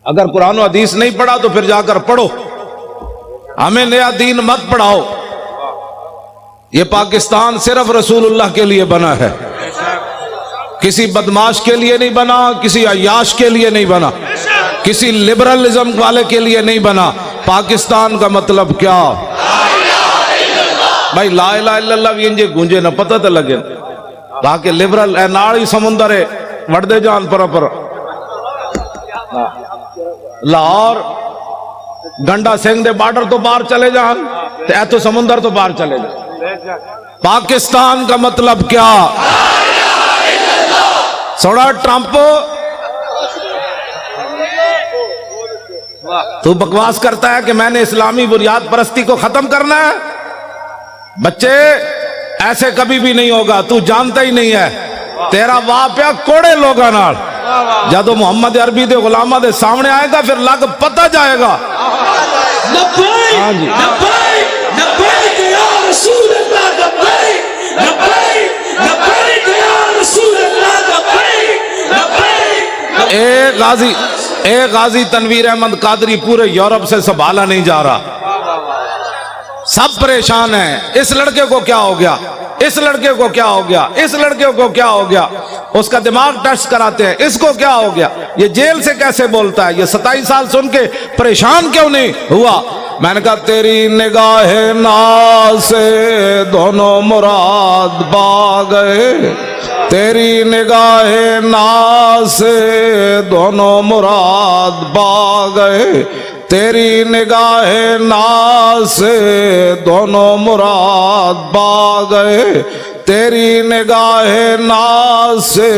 اگر قرآن و حدیث نہیں پڑھا تو پھر جا کر پڑھو، ہمیں نیا دین مت پڑھاؤ۔ یہ پاکستان صرف رسول اللہ کے لیے بنا ہے، کسی بدماش کے لیے نہیں بنا، کسی عیاش کے لیے نہیں بنا، کسی لبرلزم والے کے لیے نہیں بنا۔ پاکستان کا مطلب کیا؟ بھائی لا الہ الا اللہ بھی انجے گونجے نہ پتہ تو لگے باقی لبرل اے ناڑی سمندر ہے وڑ دے جان پر لاہور گنڈا سنگھ دے بارڈر تو باہر چلے جان اے تو سمندر تو باہر چلے جان۔ پاکستان کا مطلب کیا؟ سوڑا ٹرمپ تو بکواس کرتا ہے کہ میں نے اسلامی بنیاد پرستی کو ختم کرنا ہے۔ بچے ایسے کبھی بھی نہیں ہوگا، تو جانتا ہی نہیں ہے، تیرا واپیا کوڑے لوگا نال جدو محمد عربی دے غلامہ دے سامنے آئے گا پھر لگ پتہ جائے گا۔ لبیک لبیک لبیک یا رسول اللہ، لبیک لبیک لبیک یا رسول اللہ، لبیک لبیک۔ ایک غازی تنویر احمد قادری پورے یورپ سے سنبھالا نہیں جا رہا، سب پریشان ہیں۔ اس لڑکے کو کیا ہو گیا، اس لڑکے کو کیا ہو گیا، اس لڑکے کو کیا ہو گیا، اس کا دماغ ٹیسٹ کراتے ہیں، اس کو کیا ہو گیا، یہ جیل سے کیسے بولتا ہے، یہ 27 سال سن کے پریشان کیوں نہیں ہوا؟ میں نے کہا تیری نگاہ ناز سے دونوں مراد پا گئے، تیری نگاہ ناز سے دونوں مراد پا گئے، تیری نگاہ ناز سے دونوں مراد پا گئے، تیری نگاہ ناز سے۔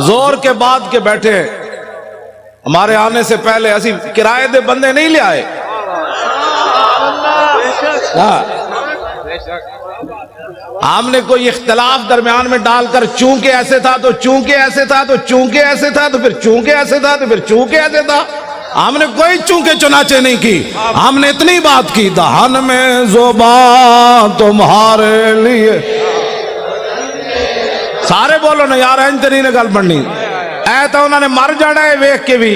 زور کے بعد کے بیٹھے ہمارے آنے سے پہلے اسی کرائے دے بندے نہیں لے آئے، ہم نے کوئی اختلاف درمیان میں ڈال کر چونکہ ایسے تھا تو چونکہ ایسے تھا تو چونکہ ایسے تھا تو پھر چونکہ ایسے تھا تو پھر چونکہ ایسے تھا، ہم نے کوئی چونکہ چنانچہ نہیں کی، ہم نے اتنی بات کی دہن میں زبان تمہارے لیے۔ سارے بولو نا یار انج تے نہیں گل بننی، اے تو انہوں نے مر جانا ہے ویکھ کے بھی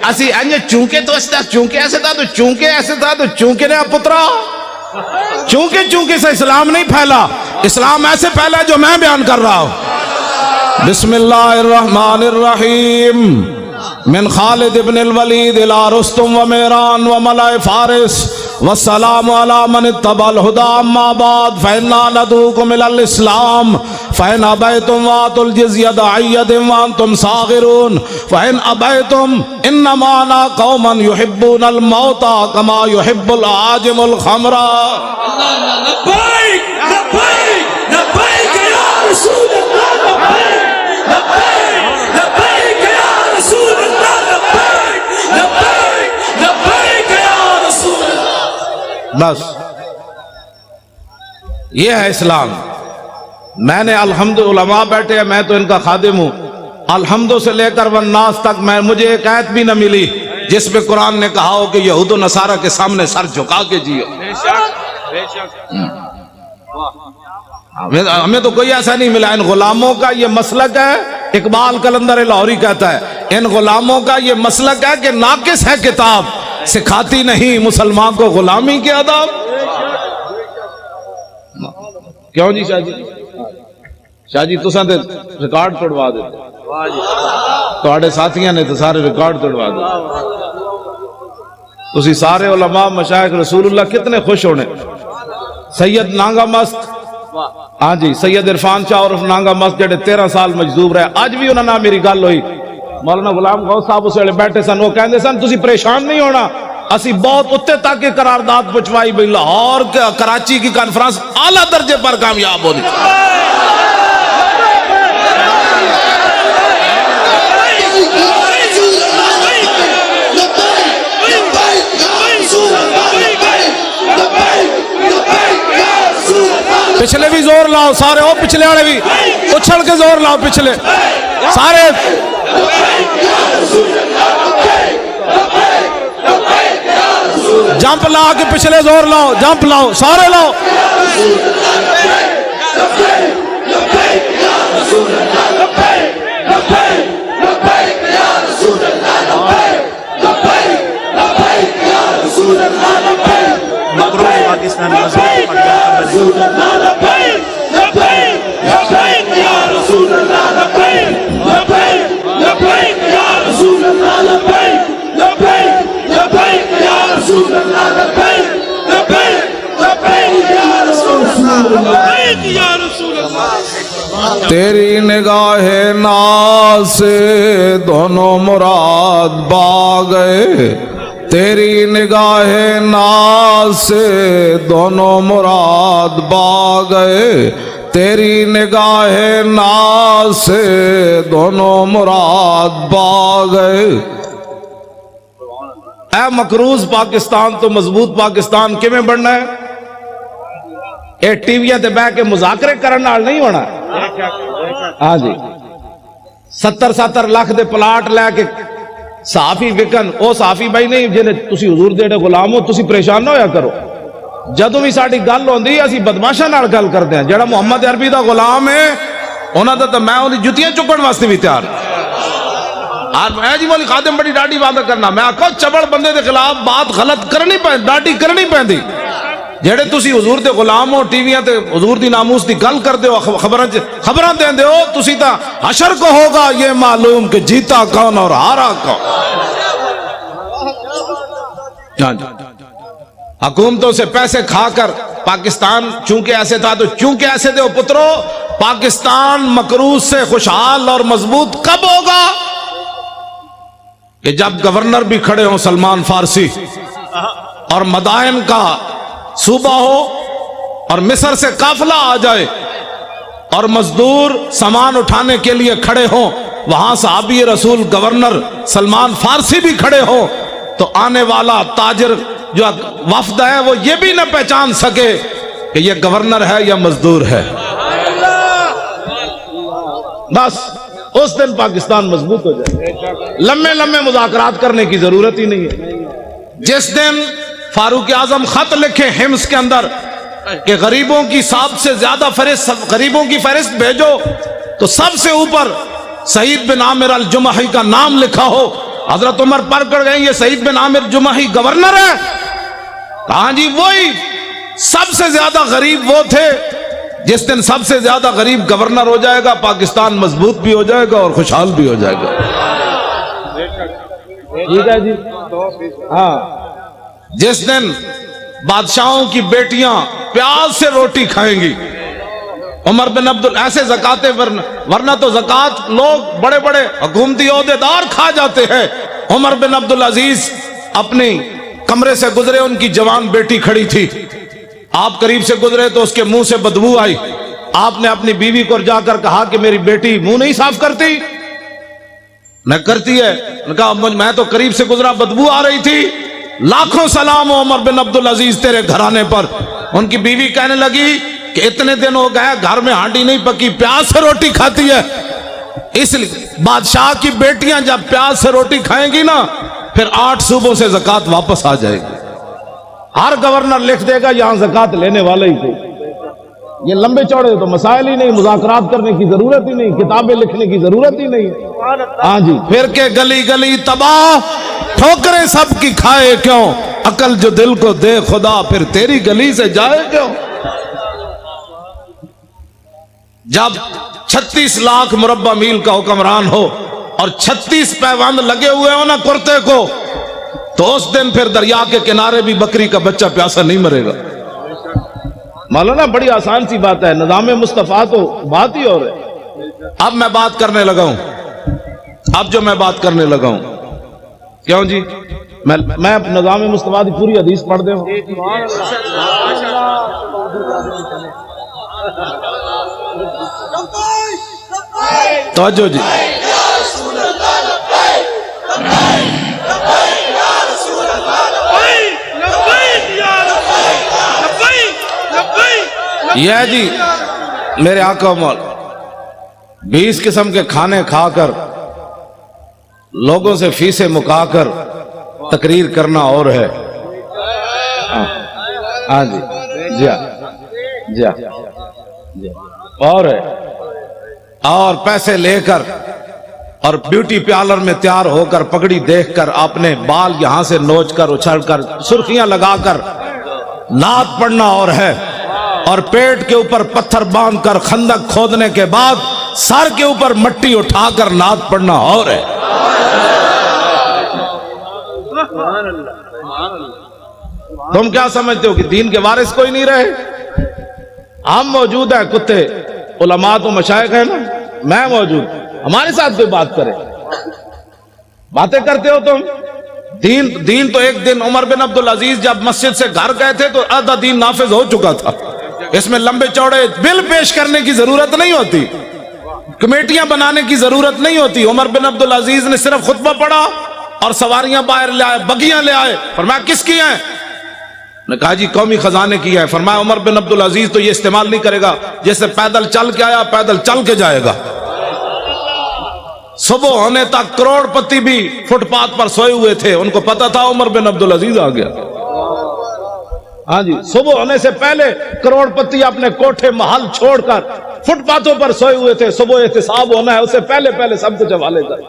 اسی انج چونکہ تو اس طرح چونکہ ایسے تھا تو چونکہ ایسے تھا تو چونکہ نے پترا چونکہ سے اسلام نہیں پھیلا، اسلام ایسے پھیلا جو میں بیان کر رہا ہوں۔ بسم اللہ الرحمن الرحیم، من خالد ابن الولید الى رستم و میران و ملائ فارس والسلام علی من اتبع الہدی اما بعد فإنا ندعوکم الی الاسلام فإن ابیتم وآتوا الجزیۃ عن ید وانتم صاغرون فإن ابیتم انما انا قوما یحبون الموت کما یحب العاجم الخمر۔ لبیک لبیک لبیک یا رسول اللہ، لبیک لبیک لبیک یا رسول اللہ، لبیک لبیک لبیک یا رسول اللہ۔ بس یہ ہے اسلام۔ میں نے الحمد علماء بیٹھے ہیں، میں تو ان کا خادم ہوں، الحمد سے لے کر والناس تک مجھے ایک آیت بھی نہ ملی جس میں قرآن نے کہا ہو کہ یہود و نصارہ کے سامنے سر جھکا کے جیو۔ ہمیں تو کوئی ایسا نہیں ملا۔ ان غلاموں کا یہ مسلک ہے، اقبال قلندر لاہوری کہتا ہے ان غلاموں کا یہ مسلک ہے کہ ناقص ہے کتاب، سکھاتی نہیں مسلمان کو غلامی کے آداب۔ کیوں جی شاہ جی تساں تے ریکارڈ توڑوا دیتے، تواڈے ساتھیاں نے تو سارے ریکارڈ توڑوا دیتے۔ تسی سارے علماء مشائخ رسول اللہ کتنے خوش ہونے۔ سید نانگا مست، ہاں جی سید عرفان شاہ عرف نانگا مست جڑے 13 سال مجذوب رہے، اج بھی انہاں نال میری گل ہوئی، مولانا غلام غوث صاحب اس ویلے بیٹھے سن، وہ کہندے سن تسی پریشان نہیں ہونا، اسی بہت اتنے تک قرارداد پہنچوائی بھی، لاہور کراچی کی کانفرنس اعلیٰ درجے پر کامیاب ہونی۔ پچھلے بھی زور لاؤ سارے، او پچھلے والے بھی اچھل کے زور لاؤ، پچھلے سارے جمپ لا کے پچھلے زور لاؤ، جمپ لاؤ سارے لاؤ۔ تیری نگاہ ناز سے دونوں مراد با گئے، تیری نگاہ ناز سے دونوں مراد با گئے، تیری نگاہ ناز سے دونوں مراد با گئے۔ اے مقروض پاکستان تو مضبوط پاکستان کیویں بننا ہے؟ اے ٹی ویاں تے بہ کے مذاکرے کرن نال نہیں ہونا۔ ہاں جی 70 لاکھ دے پلاٹ لے کے صحافی وکن، او صحافی بھائی نہیں جنہیں تسی حضور دے غلام ہو، تسی پریشان نہ ہویا کرو۔ جدوں بھی ساڈی گل ہوندی اسی بدماشاں نال گل کردے ہیں، جڑا محمد عربی دا غلام ہے انہاں دا تے میں اودی جُتیاں چکن واسطے بھی تیار ہوں۔ اور میں جی مولی خادم بڑی ڈاڈی بات کرنا، میں آکھو چبڑ بندے دے خلاف بات غلط کرنی پہندی، ڈاڈی کرنی پہندی۔ جڑے تسی حضور دے غلام ہو، ٹی ویاں تے حضور دی ناموس دی گل کردے ہو، خبراں دیندے ہو، تسی تا حشر کو ہوگا یہ معلوم کہ جیتا کون اور ہارا کون۔ حکومتوں سے پیسے کھا کر پاکستان چونکہ ایسے تھا تو چونکہ ایسے تھے، پترو پاکستان مقروض سے خوشحال اور مضبوط کب ہوگا؟ کہ جب گورنر بھی کھڑے ہوں سلمان فارسی، اور مدائن کا صوبہ ہو، اور مصر سے قافلہ آ جائے، اور مزدور سامان اٹھانے کے لیے کھڑے ہوں، وہاں صحابی رسول گورنر سلمان فارسی بھی کھڑے ہوں، تو آنے والا تاجر جو وفد ہے وہ یہ بھی نہ پہچان سکے کہ یہ گورنر ہے یا مزدور ہے۔ بس اس دن پاکستان مضبوط ہو جائے، لمبے لمبے مذاکرات کرنے کی ضرورت ہی نہیں ہے۔ جس دن فاروق اعظم خط لکھے حمص کے اندر کہ غریبوں کی سب سے زیادہ غریبوں کی فہرست بھیجو، تو سب سے اوپر سعید بن عامر الجمحی کا نام لکھا ہو، حضرت عمر پڑھ کر گئے یہ سعید بن عامر جمحی گورنر ہے؟ کہاں جی وہی سب سے زیادہ غریب وہ تھے۔ جس دن سب سے زیادہ غریب گورنر ہو جائے گا، پاکستان مضبوط بھی ہو جائے گا اور خوشحال بھی ہو جائے گا۔ ٹھیک ہے جی، ہاں جس دن بادشاہوں کی بیٹیاں پیاز سے روٹی کھائیں گی، عمر بن ایسے زکاتے ورنہ تو زکات لوگ بڑے بڑے حکومتی عہدیدار کھا جاتے ہیں۔ عمر بن عبدالعزیز اپنی کمرے سے گزرے، ان کی جوان بیٹی کھڑی تھی، آپ قریب سے گزرے تو اس کے منہ سے بدبو آئی۔ آپ نے اپنی بیوی کو جا کر کہا کہ میری بیٹی منہ نہیں صاف کرتی؟ نہ کرتی ہے۔ نے کہا میں تو قریب سے گزرا، بدبو آ رہی تھی۔ لاکھوں سلام ہو عمر بن عبدالعزیز تیرے گھرانے پر۔ ان کی بیوی کہنے لگی کہ اتنے دن ہو گئے گھر میں ہانڈی نہیں پکی، پیاز سے روٹی کھاتی ہے۔ اس لیے بادشاہ کی بیٹیاں جب پیاز سے روٹی کھائیں گی نا، پھر 8 صوبوں سے زکات واپس آ جائے گی۔ ہر گورنر لکھ دے گا یہاں زکات لینے والے ہی تھے۔ یہ لمبے چوڑے تو مسائل ہی نہیں، مذاکرات کرنے کی ضرورت ہی نہیں، کتابیں لکھنے کی ضرورت ہی نہیں۔ ہاں جی، پھر کے گلی گلی تباہ، ٹھوکریں سب کی کھائے کیوں، عقل جو دل کو دے خدا پھر تیری گلی سے جائے کیوں۔ جب 36 لاکھ مربع میل کا حکمران ہو اور 36 پیوند لگے ہوئے ہو نا کرتے کو، تو اس دن پھر دریا کے کنارے بھی بکری کا بچہ پیاسا نہیں مرے گا۔ مولانا بڑی آسان سی بات ہے، نظام مصطفیٰ تو بات ہی اور ہے۔ اب میں بات کرنے لگا ہوں، اب جو میں بات کرنے لگا ہوں، کیوں جی میں نظام مصطفیٰ کی پوری حدیث پڑھ دے ہوں۔ توجہ جی، یہ جی میرے آقا مولا 20 قسم کے کھانے کھا کر لوگوں سے فیسیں مکا کر تقریر کرنا اور ہے۔ ہاں جی جی جی اور ہے، اور پیسے لے کر اور بیوٹی پارلر میں تیار ہو کر پگڑی دیکھ کر اپنے بال یہاں سے نوچ کر اچھل کر سرخیاں لگا کر نعت پڑھنا اور ہے، اور پیٹ کے اوپر پتھر باندھ کر خندق کھودنے کے بعد سر کے اوپر مٹی اٹھا کر نعت پڑھنا اور ہے۔ تم کیا سمجھتے ہو کہ دین کے وارث کوئی نہیں رہے؟ ہم موجود ہیں کتے علماء تو مشائخ ہیں نا، میں موجود، ہمارے ساتھ کوئی بات کرے، باتیں کرتے ہو تم۔ دین تو ایک دن عمر بن عبدالعزیز جب مسجد سے گھر گئے تھے تو آدھا دین نافذ ہو چکا تھا، اس میں لمبے چوڑے بل پیش کرنے کی ضرورت نہیں ہوتی، کمیٹیاں بنانے کی ضرورت نہیں ہوتی۔ عمر بن عبدالعزیز نے صرف خطبہ پڑھا اور سواریاں باہر لے آئے، بگیاں لے آئے، فرمایا کس کی ہیں؟ نے کہا جی قومی خزانے کی ہے۔ فرمایا عمر بن عبدالعزیز تو یہ استعمال نہیں کرے گا، جیسے پیدل چل کے آیا پیدل چل کے جائے گا۔ صبح ہونے تک کروڑ پتی بھی فٹ پاتھ پر سوئے ہوئے تھے، ان کو پتا تھا عمر بن عبدالعزیز آ گیا۔ ہاں جی، صبح ہونے سے پہلے کروڑ پتی اپنے کوٹھے محل چھوڑ کر فٹ پاتھوں پر سوئے ہوئے تھے، صبح احتساب ہونا ہے، اس سے پہلے سب کچھ حوالے کر۔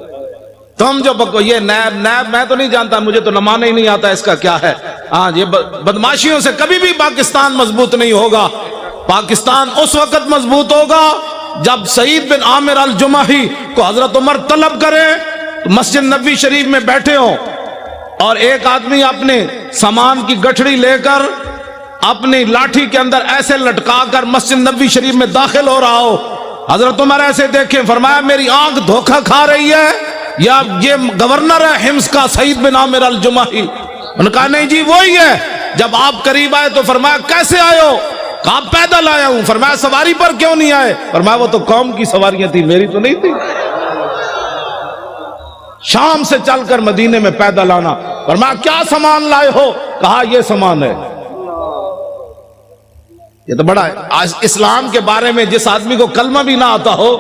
تم جو یہ نیب میں تو نہیں جانتا، مجھے تو نمانا ہی نہیں آتا اس کا کیا ہے۔ ہاں یہ بدماشیوں سے کبھی بھی پاکستان مضبوط نہیں ہوگا۔ پاکستان اس وقت مضبوط ہوگا جب سعید بن عامر الجمحی کو حضرت عمر طلب کرے، مسجد نبوی شریف میں بیٹھے ہوں اور ایک آدمی اپنے سامان کی گٹھڑی لے کر اپنی لاٹھی کے اندر ایسے لٹکا کر مسجد نبوی شریف میں داخل ہو رہا ہو، حضرت عمر ایسے دیکھیں، فرمایا میری آنکھ دھوکہ کھا رہی ہے یا یہ گورنر ہے حمص کا سعید بن عامر الجمحی؟ انہوں نے کہا نہیں جی وہی ہے۔ جب آپ قریب آئے تو فرمایا کیسے آئے ہو؟ کہا پیدل آیا ہوں۔ فرمایا سواری پر کیوں نہیں آئے؟ فرمایا وہ تو قوم کی سواریاں تھی، میری تو نہیں تھی۔ شام سے چل کر مدینے میں پیدل آنا۔ فرمایا کیا سامان لائے ہو؟ کہا یہ سامان ہے۔ یہ تو بڑا ہے۔ آج اسلام کے بارے میں جس آدمی کو کلمہ بھی نہ آتا ہو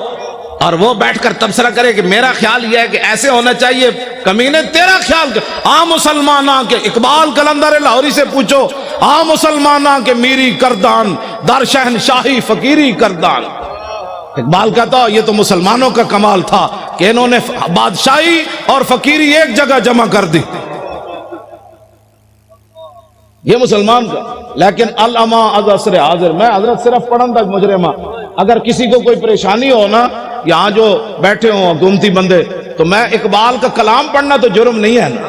اور وہ بیٹھ کر تبصرہ کرے کہ میرا خیال یہ ہے کہ ایسے ہونا چاہیے، کمینے تیرا خیال عام مسلمانہ کے اقبال قلندر لاہوری سے پوچھو، عام مسلمانہ کے میری کردان در شہنشاہی فقیری کردان۔ اقبال کہتا یہ تو مسلمانوں کا کمال تھا کہ انہوں نے بادشاہی اور فقیری ایک جگہ جمع کر دی، یہ مسلمان کا۔ لیکن العما از عصر حاضر، میں حضرت صرف پڑھن تک مجرمہ، اگر کسی کو کوئی پریشانی ہو نا، یہاں جو بیٹھے ہوں حکومتی بندے، تو میں اقبال کا کلام پڑھنا تو جرم نہیں ہے نا،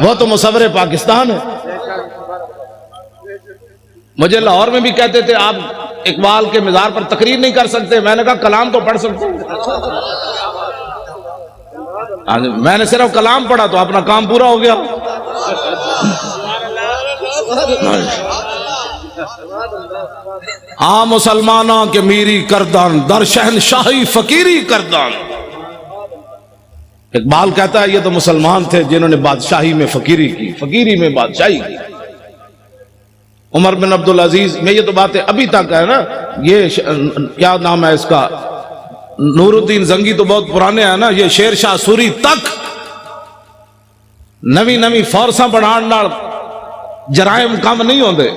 وہ تو مصور پاکستان ہے۔ مجھے لاہور میں بھی کہتے تھے آپ اقبال کے مزار پر تقریر نہیں کر سکتے، میں نے کہا کلام تو پڑھ سکتے ہیں۔ میں نے صرف کلام پڑھا تو اپنا کام پورا ہو گیا۔ عام مسلمانوں کے میری کردان در شہنشاہی فقیری کردان۔ اقبال کہتا ہے یہ تو مسلمان تھے جنہوں نے بادشاہی میں فقیری کی، فقیری میں بادشاہی کی۔ عمر بن عبدالعزیز میں یہ تو باتیں ابھی تک ہے نا، یہ کیا نام ہے اس کا، نور الدین زنگی تو بہت پرانے ہیں نا، یہ شیر شاہ سوری تک نوی فورساں بڑھان نال جرائم کم نہیں ہوندے۔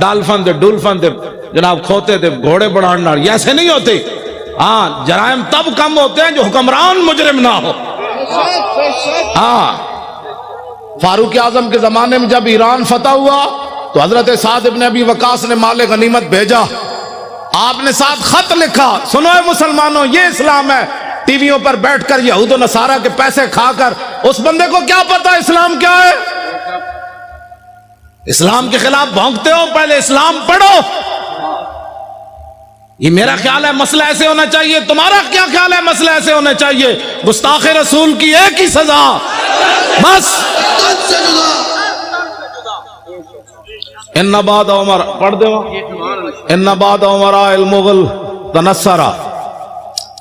ڈالفن دے ڈولفن دے جناب کھوتے دے گھوڑے بڑھان نال یہ ایسے نہیں ہوتے۔ ہاں جرائم تب کم ہوتے ہیں جو حکمران مجرم نہ ہو۔ ہاں فاروق اعظم کے زمانے میں جب ایران فتح ہوا تو حضرت سعد ابن ابی وقاص نے مال غنیمت بھیجا، آپ نے ساتھ خط لکھا، سنو اے مسلمانوں یہ اسلام ہے۔ ٹی ویوں پر بیٹھ کر یہود و نصارہ کے پیسے کھا کر اس بندے کو کیا پتا اسلام کیا ہے؟ اسلام کے خلاف بھونکتے ہو، پہلے اسلام پڑھو۔ یہ میرا خیال ہے مسئلہ ایسے ہونا چاہیے، تمہارا کیا خیال ہے مسئلہ ایسے ہونا چاہیے؟ گستاخ رسول کی ایک ہی سزا، بس۔ ان بعد عمر پڑھ دے ان بعد عمراء المغل تنصرا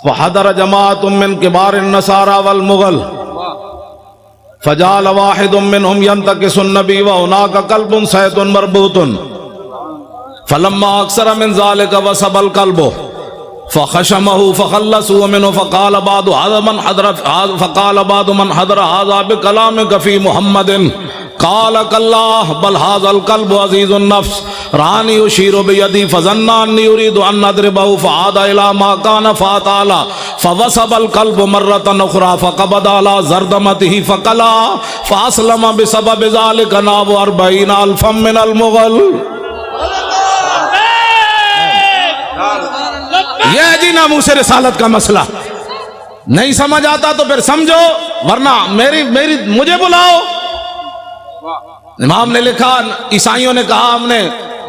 وحضر جماعت من کبار النصارى والمغل فجعل واحد منهم ينتكس النبي وهناك كلب صيد مربوط فلما اكثر من ذلك وسب الكلب فخشمه فخلصوا منه فقال بعض من حضر هذا بكلامك في محمد قال كالله بل هذا الكلب عزيز النفس راني يشير بيدي فظن اني يريد ان اضربه فعاد الى ما كان فاتعالى فوسب الكلب مرة اخرى فقبض على زردمته فقلا فاسلم بسبب ذلك نحو 40,000 من المغل۔ یہ ہے جی ناموس رسالت کا مسئلہ۔ نہیں سمجھ آتا تو پھر سمجھو، ورنہ مجھے بلاؤ۔ امام نے لکھا، عیسائیوں نے کہا ہم نے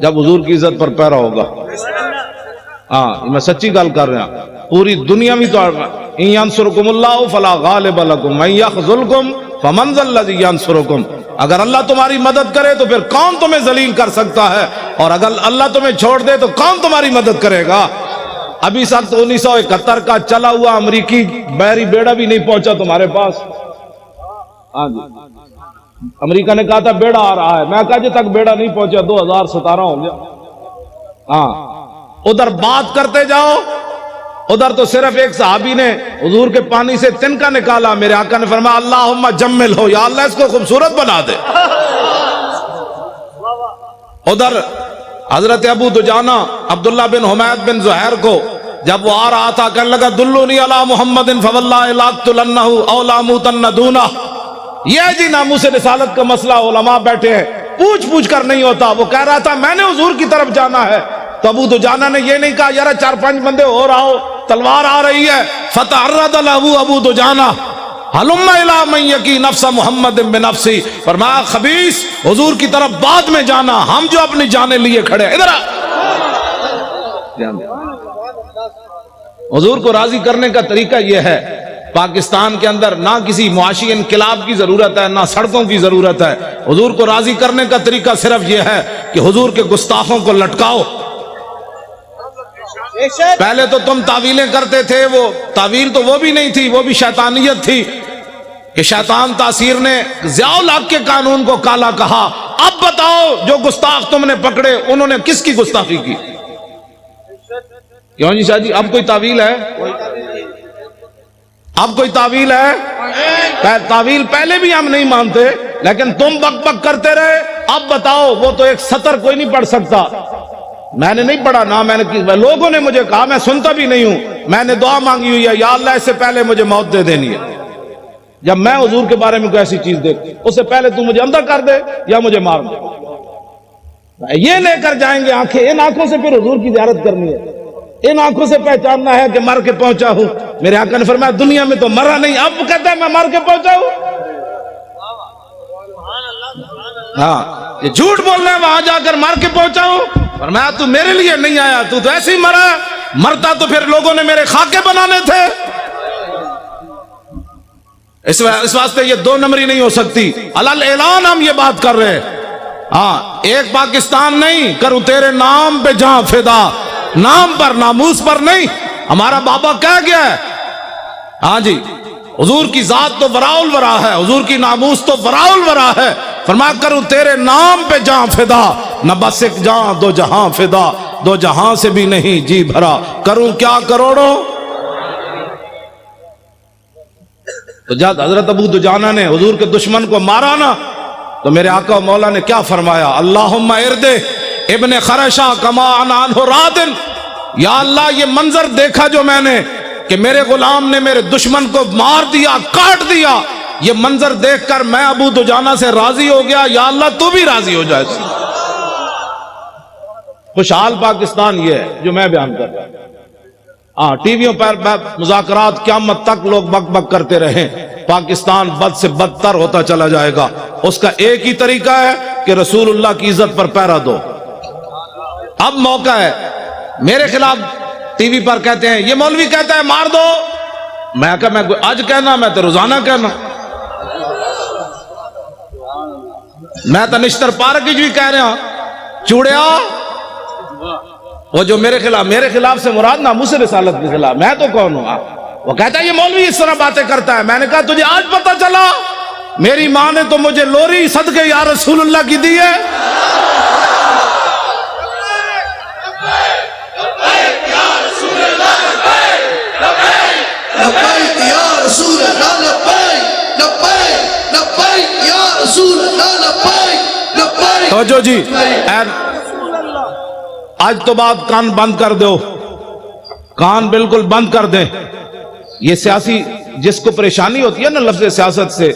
جب حضور کی عزت پر پیرا ہوگا. ہاں میں سچی گل کر رہا ہوں. پوری دنیا میں تو ان ینصرکم اللہ فلا غالب لکم من یخذلکم فمن ذا الذی ینصرکم. اگر اللہ تمہاری مدد کرے تو پھر کون تمہیں ذلیل کر سکتا ہے، اور اگر اللہ تمہیں چھوڑ دے تو کون تمہاری مدد کرے گا. ابھی سخت 1971 کا چلا ہوا امریکی بحری بیڑا بھی نہیں پہنچا تمہارے پاس. ہاں جی امریکہ نے کہا تھا بیڑا آ رہا ہے، میں کہا جی تک بیڑا نہیں پہنچا 2017 ہو گیا. ہاں ادھر بات کرتے جاؤ، ادھر تو صرف ایک صحابی نے حضور کے پانی سے تنکا نکالا، میرے آقا نے فرمایا اللہم جمل ہو، یا اللہ اس کو خوبصورت بنا دے. ادھر حضرت ابو دجانہ عبداللہ بن حمید بن زہیر کو جب وہ آ رہا تھا کہنے لگا دلونی علی محمد فواللہ لاقتلنہ او لاموتن دونہ. یہ جی ناموس رسالت کا مسئلہ علماء بیٹھے ہیں، پوچھ پوچھ کر نہیں ہوتا. وہ کہہ رہا تھا میں نے حضور کی طرف جانا ہے، تو ابو دجانہ نے یہ نہیں کہا یار 4-5 بندے اور آؤ، تلوار آ رہی ہے. فتعرض له ابو دجانہ حلم الی من یکی نفس محمد بنفسی. فرمایا خبیث حضور کی طرف بعد میں جانا، ہم جو اپنی جانیں لیے کھڑے. ادھر حضور کو راضی کرنے کا طریقہ یہ ہے، پاکستان کے اندر نہ کسی معاشی انقلاب کی ضرورت ہے، نہ سڑکوں کی ضرورت ہے. حضور کو راضی کرنے کا طریقہ صرف یہ ہے کہ حضور کے گستاخوں کو لٹکاؤ. پہلے تو تم تعویلیں کرتے تھے، وہ تعویل تو وہ بھی نہیں تھی، وہ بھی شیطانیت تھی کہ شیطان تاثیر نے ضیاء الحق کے قانون کو کالا کہا. اب بتاؤ جو گستاخ تم نے پکڑے انہوں نے کس کی گستاخی کی؟ کیوں جی شاہ جی اب کوئی تعویل ہے؟ اب کوئی تعویل ہے؟ تعویل پہلے بھی ہم نہیں مانتے لیکن تم بک بک کرتے رہے. اب بتاؤ وہ تو ایک سطر کوئی نہیں پڑھ سکتا. میں نے نہیں پڑھا نہ میں نے، لوگوں نے مجھے کہا، میں سنتا بھی نہیں ہوں. میں نے دعا مانگی ہوئی ہے یا اللہ اس سے پہلے مجھے موت دے دینی ہے. جب میں حضور کے بارے میں کوئی ایسی چیز دیکھ اس سے پہلے تو مجھے اندر کر دے یا مجھے مار دے. یہ لے کر جائیں گے آنکھیں، ان آنکھوں سے پھر حضور کی زیارت کرنی ہے، ان آنکھوں سے پہچاننا ہے کہ مر کے پہنچا ہوں. میرے آقا نے فرمایا دنیا میں تو مرا نہیں، اب کہتا ہے میں مر کے پہنچا ہوں. ہاں یہ جھوٹ بول رہے ہیں، وہاں جا کر مر کے پہنچا ہوں. فرمایا تو میرے لیے نہیں آیا، تو ایسے ہی مرا. مرتا تو پھر لوگوں نے میرے خاکے بنانے تھے. اس واسطے یہ 2 نمبری نہیں ہو سکتی. علل اعلان ہم یہ بات کر رہے ہیں. ہاں ایک پاکستان نہیں، کروں تیرے نام پہ جہاں فدا، نام پر ناموس پر نہیں. ہمارا بابا کہہ گیا ہے ہاں جی حضور کی ذات تو وراء الورا ہے، حضور کی ناموس تو وراء الورا ہے. فرمایا کروں تیرے نام پہ جہاں فدا، نہ بس ایک جہاں 2 جہاں فدا، 2 جہاں سے بھی نہیں جی بھرا، کروں کیا کروڑوں. تو جب حضرت ابو دجانہ نے حضور کے دشمن کو مارا نا تو میرے آقا و مولا نے کیا فرمایا؟ اللہم اردے ابن خرشہ کما عنہ رادن. یا اللہ یہ منظر دیکھا جو میں نے کہ میرے غلام نے میرے دشمن کو مار دیا، کاٹ دیا، یہ منظر دیکھ کر میں ابو دجانہ سے راضی ہو گیا. یا اللہ تو بھی راضی ہو جائے. خوشحال پاکستان یہ ہے جو میں بیان کر رہا ہوں. ہاں ٹی ویوں پر مذاکرات قیامت تک لوگ بک بک کرتے رہیں، پاکستان بد سے بدتر ہوتا چلا جائے گا. اس کا ایک ہی طریقہ ہے کہ رسول اللہ کی عزت پر پیرا دو. اب موقع ہے. میرے خلاف ٹی وی پر کہتے ہیں یہ مولوی کہتا ہے مار دو. میں کہا میں آج کہنا، میں تو روزانہ کہنا. میں تو نشتر پارک جو کہہ رہا چوڑیا وہ جو میرے خلاف سے مراد ناموس رسالت کے خلاف. میں تو کون ہوں؟ وہ کہتا ہے یہ مولوی اس طرح باتیں کرتا ہے. میں نے کہا تجھے آج پتہ چلا؟ میری ماں نے تو مجھے لوری صدقے یا رسول اللہ کی دی ہے. توجہ جی آج تو بات کان بند کر دو، کان بالکل بند کر دیں. یہ سیاسی جس کو پریشانی ہوتی ہے نا لفظ سیاست سے،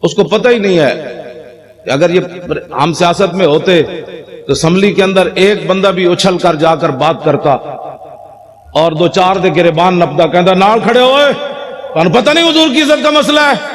اس کو پتہ ہی نہیں ہے کہ اگر یہ ہم سیاست میں ہوتے تو اسمبلی کے اندر ایک بندہ بھی اچھل کر جا کر بات کرتا اور 2-4 دے گریبان نپتا کہتا نال کھڑے ہوئے، تمہیں پتہ نہیں حضور کی عزت کا مسئلہ ہے.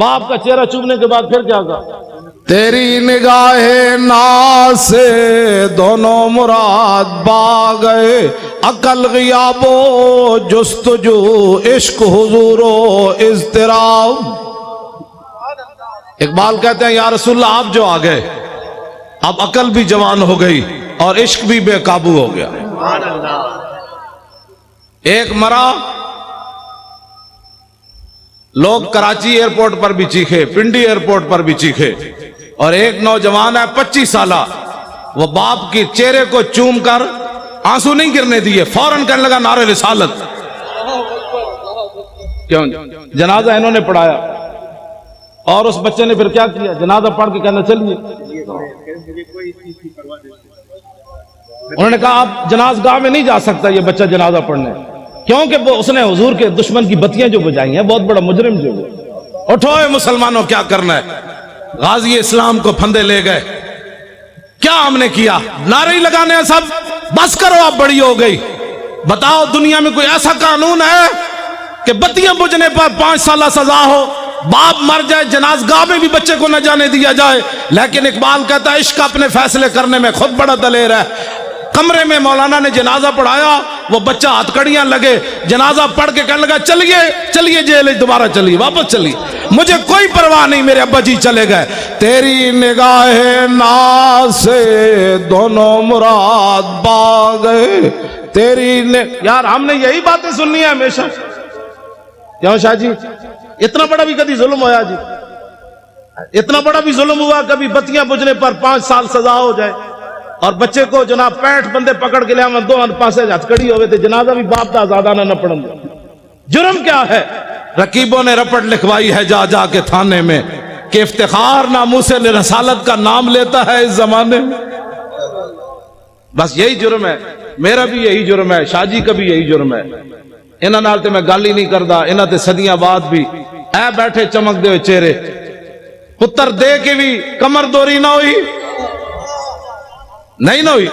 باپ کا چہرہ چومنے کے بعد پھر کیا کہا؟ تیری نگاہ ناز سے دونوں مراد با گئے، عقل غیاب و جستجو، عشق حضور و اضطراب۔ اقبال کہتے ہیں یا رسول اللہ آپ جو آ گئے، اب عقل بھی جوان ہو گئی اور عشق بھی بے قابو ہو گیا۔ ایک مرا، لوگ کراچی ایئرپورٹ پر بھی چیخے، پنڈی ایئرپورٹ پر بھی چیخے، اور ایک نوجوان ہے 25 سالہ، وہ باپ کی چہرے کو چوم کر آنسو نہیں گرنے دیے، فوراً کہنے لگا نعرہ رسالت۔ کیوں؟ جنازہ انہوں نے پڑھایا، اور اس بچے نے پھر کیا کیا؟ جنازہ پڑھ کے کہنا چلیے، انہوں نے کہا آپ جناز گاہ میں نہیں جا سکتا یہ بچہ جنازہ پڑھنے، کیونکہ اس نے حضور کے دشمن کی بتیاں جو بجائی ہیں، بہت بڑا مجرم جو ہے۔ اٹھو اے مسلمانوں، کیا کرنا ہے؟ غازی اسلام کو پھندے لے گئے، کیا ہم نے کیا؟ نعرے ہی لگانے ہیں سب، بس کرو اب بڑی ہو گئی۔ بتاؤ دنیا میں کوئی ایسا قانون ہے کہ بتیاں بجھنے پر 5 سالہ سزا ہو، باپ مر جائے جنازگاہ میں بھی بچے کو نہ جانے دیا جائے؟ لیکن اقبال کہتا ہے عشق اپنے فیصلے کرنے میں خود بڑا دلیر ہے۔ کمرے میں مولانا نے جنازہ پڑھایا، وہ بچہ ہاتھ کڑیاں لگے، جنازہ پڑھ کے کہنے لگا چلیے چلیے جیل دوبارہ چلیے، واپس چلیے، مجھے کوئی پرواہ نہیں، میرے ابا جی چلے گئے۔ تیری نگاہ ناز سے دونوں مراد با گئے، یار ہم نے یہی باتیں سننی ہے ہمیشہ۔ کیوں شاہ جی؟ اتنا بڑا بھی کبھی ظلم ہوا جی؟ اتنا بڑا بھی ظلم ہوا کبھی بتیاں بجھنے پر 5 سال سزا ہو جائے، اور بچے کو جناب 65 بندے پکڑ کے لیا، دو پاسے ہتھکڑی ہوئے تھے، جنازہ بھی باپ دا آزادانہ نہ پڑھن دے۔ جرم کیا ہے؟ رقیبوں نے رپٹ لکھوائی ہے جا جا کے تھانے میں کہ افتخار ناموس رسالت کا نام لیتا ہے اس زمانے میں۔ بس یہی جرم ہے، میرا بھی یہی جرم ہے، شاہ جی کا بھی یہی جرم ہے۔ انہاں نال تے میں گل ہی نہیں کردا، انہاں تے صدیاں بعد بھی اے بیٹھے چمک دے ہوئے چہرے، پتر دے کے بھی کمر دوری نہ ہوئی، نہیں نہ ہوئی،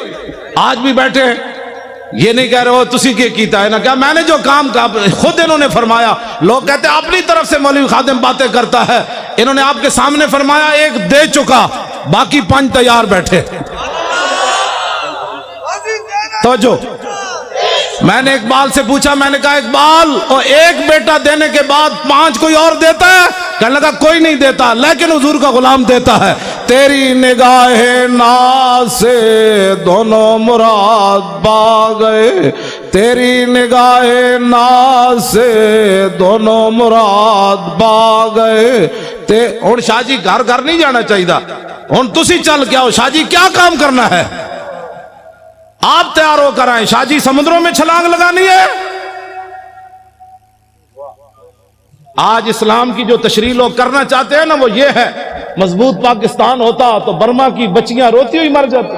آج بھی بیٹھے ہیں، یہ نہیں کہہ رہے ہو تسی کیا کیتا ہے نا، کیا میں نے جو کام کا خود انہوں نے فرمایا۔ لوگ کہتے ہیں اپنی طرف سے مولوی خادم باتیں کرتا ہے، انہوں نے آپ کے سامنے فرمایا ایک دے چکا، باقی 5 تیار بیٹھے۔ توجہ، میں نے اقبال سے پوچھا، میں نے کہا اقبال اور ایک بیٹا دینے کے بعد 5 کوئی اور دیتا ہے؟ کہنے لگا کوئی نہیں دیتا، لیکن حضور کا غلام دیتا ہے۔ تیری نگاہ ناز سے دونوں مراد با گئے، تیری نگاہ ناز سے دونوں مراد با گئے۔ ہن شاہ جی گھر گھر نہیں جانا چاہیے، ہن تسی چل کے آؤ، شاہ جی کیا کام کرنا ہے؟ آپ تیار ہو کر آئیں، شاہ جی سمندروں میں چھلانگ لگانی ہے۔ آج اسلام کی جو تشریح لوگ کرنا چاہتے ہیں نا، وہ یہ ہے مضبوط پاکستان ہوتا تو برما کی بچیاں روتی ہوئی مر جاتی،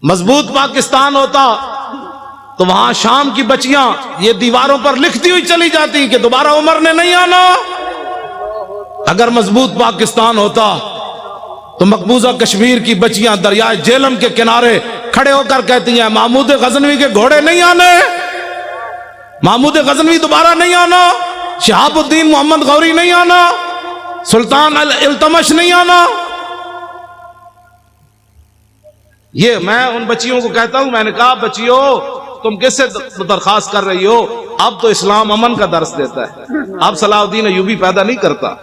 مضبوط پاکستان ہوتا تو وہاں شام کی بچیاں یہ دیواروں پر لکھتی ہوئی چلی جاتی کہ دوبارہ عمر نے نہیں آنا۔ اگر مضبوط پاکستان ہوتا تو مقبوضہ کشمیر کی بچیاں دریائے جیلم کے کنارے کھڑے ہو کر کہتی ہیں محمود غزنوی کے گھوڑے نہیں آنے، محمود غزنوی دوبارہ نہیں آنا، شہاب الدین محمد غوری نہیں آنا، سلطان التمش نہیں آنا۔ یہ میں ان بچیوں کو کہتا ہوں، میں نے کہا بچیوں تم کس سے درخواست کر رہی ہو؟ اب تو اسلام امن کا درس دیتا ہے، اب صلاح الدین ایوبی پیدا نہیں کرتا،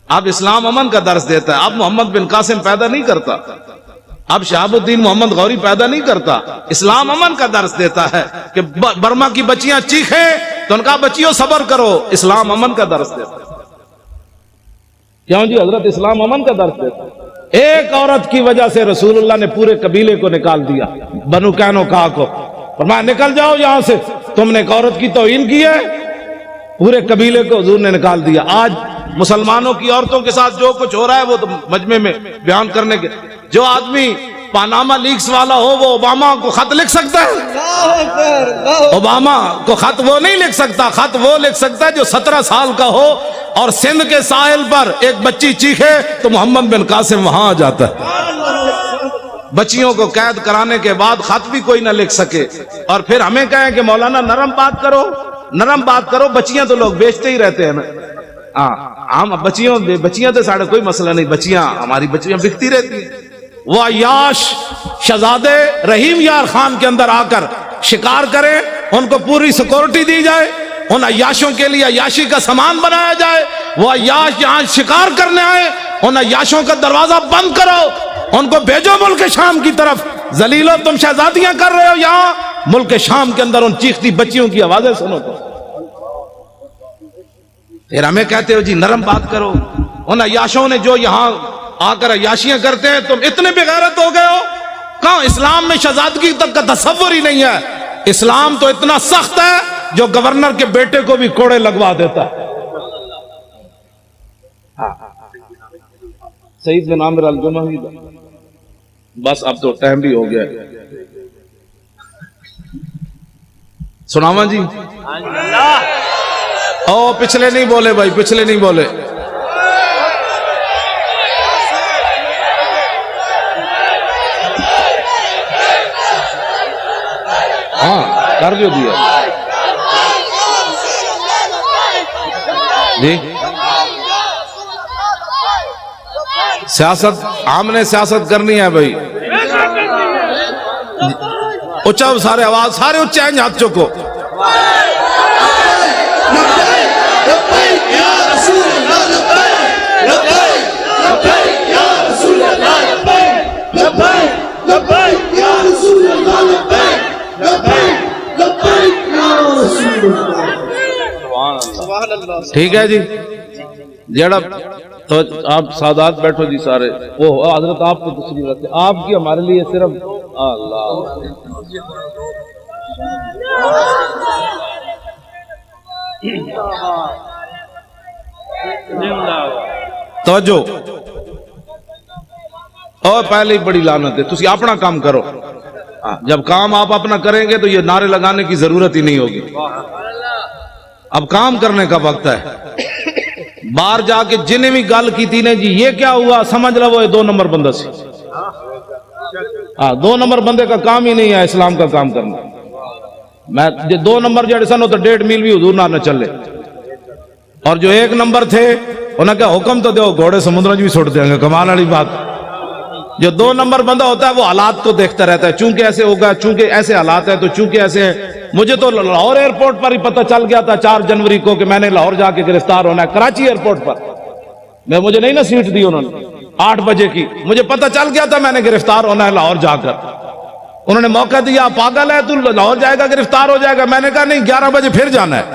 اب اسلام امن کا درس دیتا ہے، اب محمد بن قاسم پیدا نہیں کرتا، اب شہاب الدین محمد غوری پیدا نہیں کرتا، اسلام امن کا درس دیتا ہے کہ برما کی بچیاں چیخیں تو ان کا بچیوں صبر کرو، اسلام امن کا درس دیتا ہے۔ کیوں جی حضرت اسلام امن کا درس دیتا ہے۔ ایک عورت کی وجہ سے رسول اللہ نے پورے قبیلے کو نکال دیا، بنو قینقاع کو، فرمایا نکل جاؤ یہاں سے، تم نے ایک عورت کی توہین کی ہے، پورے قبیلے کو حضور نے نکال دیا۔ آج مسلمانوں کی عورتوں کے ساتھ جو کچھ ہو رہا ہے وہ تو مجمع میں بیان کرنے کے، جو آدمی پاناما لیکس والا ہو وہ اوباما کو خط لکھ سکتا ہے؟ اوباما کو خط وہ نہیں لکھ سکتا، خط وہ لکھ سکتا ہے جو 17 سال کا ہو اور سندھ کے ساحل پر ایک بچی چیخے تو محمد بن قاسم وہاں آ جاتا ہے۔ بچیوں کو قید کرانے کے بعد خط بھی کوئی نہ لکھ سکے اور پھر ہمیں کہیں کہ مولانا نرم بات کرو، نرم بات کرو. بچیاں تو لوگ بیچتے ہی رہتے ہیں نا. ہاں ہم بچیاں تو ساڑھے کوئی مسئلہ نہیں, بچیاں ہماری بچیاں بکتی رہتی ہیں. وہ عیاش شہزادے رحیم یار خان کے اندر آ کر شکار کریں, ان کو پوری سیکورٹی دی جائے, ان عیاشوں کے لیے عیاشی کا سامان بنایا جائے. وہ عیاش یہاں شکار کرنے آئے, ان عیاشوں کا دروازہ بند کرو, ان کو بھیجو ملک شام کی طرف. ذلیلو تم شہزادیاں کر رہے ہو یہاں, ملک شام کے اندر ان چیختی بچیوں کی آوازیں سنو. تو پھر ہمیں کہتے ہو جی نرم بات کرو. ان عیاشوں نے جو یہاں آ کر عیاشیاں کرتے ہیں, تم اتنے بغیرت ہو گئے ہو. کہاں اسلام میں شہزادگی تک کا تصور ہی نہیں ہے. اسلام تو اتنا سخت ہے جو گورنر کے بیٹے کو بھی کوڑے لگوا دیتا ہے. سعید بن عامر الجمحی. بس اب تو ٹائم بھی ہو گیا. سناواں جی. او پچھلے نہیں بولے بھائی, پچھلے نہیں بولے. ہاں کر جو دیا جی. سیاست عام نے سیاست کرنی ہے بھائی. اچھا سارے آواز, سارے اچھے ہیں, ہاتھ چکو. ٹھیک ہے جی. جڑا تو آپ سادات بیٹھو جی سارے. وہ حضرت آپ کو تشریف رکھتے, آپ کی ہمارے لیے صرف اللہ. توجہ. اور پہلے ہی بڑی لعنت ہے, تسی اپنا کام کرو. جب کام آپ اپنا کریں گے تو یہ نعرے لگانے کی ضرورت ہی نہیں ہوگی. اب کام کرنے کا وقت ہے. باہر جا کے جنہیں بھی گل کی تھی نے جی یہ کیا ہوا, سمجھ لو وہ 2 نمبر بندہ سی. 2 نمبر بندے کا کام ہی نہیں ہے اسلام کا کام کرنا. میں 2 نمبر جڑے سن تو 1.5 میل بھی حضور نہ چلے. اور جو 1 نمبر تھے انہوں نے کہا حکم تو دو, گھوڑے سمندر بھی چھوڑ دیں گے. کمال والی بات. جو 2 نمبر بندہ ہوتا ہے وہ حالات کو دیکھتا رہتا ہے, چونکہ ایسے ہوگا, چونکہ ایسے حالات ہیں, تو چونکہ ایسے ہیں. مجھے تو لاہور ایئرپورٹ پر ہی پتہ چل گیا تھا 4 جنوری کو کہ میں نے لاہور جا کے گرفتار ہونا ہے. کراچی ایئرپورٹ پر مجھے نہیں نا سیٹ دی انہوں نے 8 بجے کی, مجھے پتہ چل گیا تھا میں نے گرفتار ہونا ہے لاہور جا کر. انہوں نے موقع دیا, پاگل ہے تو لاہور جائے گا گرفتار ہو جائے گا. میں نے کہا نہیں, 11 بجے پھر جانا ہے.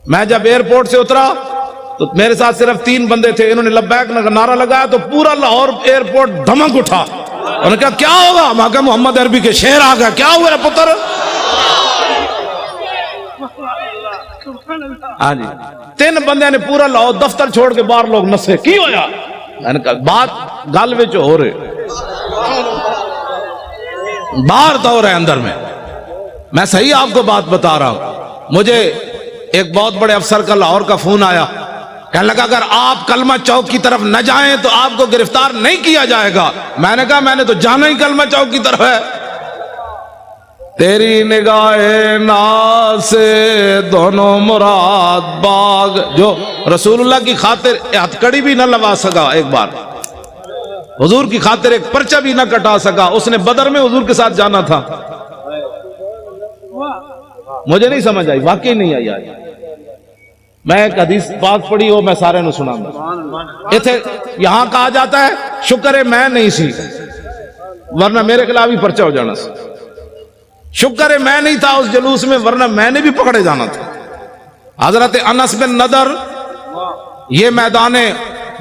میں جب ایئرپورٹ سے اترا تو میرے ساتھ صرف 3 بندے تھے. انہوں نے لبیک نعرہ لگایا تو پورا لاہور ایئرپورٹ دھمک اٹھا. انہوں نے کہا کیا ہوگا؟ میں کہا محمد عربی کے شعر آ گیا. کیا ہوا پتر؟ ہاں جی. 3 بندے نے پورا لاہور دفتر چھوڑ کے باہر لوگ نسے. کی ہویا؟ میں نے کہا بات گل وچ ہو رہے, باہر تو ہو رہے اندر میں صحیح آپ کو بات بتا رہا ہوں. مجھے ایک بہت بڑے افسر کا لاہور کا فون آیا, کہنے لگا اگر آپ کلمہ چوک کی طرف نہ جائیں تو آپ کو گرفتار نہیں کیا جائے گا. میں نے کہا میں نے تو جانا ہی کلمہ چوک کی طرف ہے. تیری نگاہ ناز سے دونوں مراد باغ. جو رسول اللہ کی خاطر ہتھکڑی بھی نہ لگا سکا, ایک بار حضور کی خاطر ایک پرچہ بھی نہ کٹا سکا, اس نے بدر میں حضور کے ساتھ جانا تھا. مجھے نہیں سمجھ آئی, واقعی نہیں آئی. آج میں ایک حدیث پاک پڑھی ہو, میں سارے نو سنا گا. یہاں کہا جاتا ہے شکر ہے میں نہیں سی, ورنہ میرے خلاف ہی پرچہ ہو جانا سی. شکر ہے میں نہیں تھا اس جلوس میں, ورنہ میں نے بھی پکڑے جانا تھا. حضرت انس بن نضر یہ میدان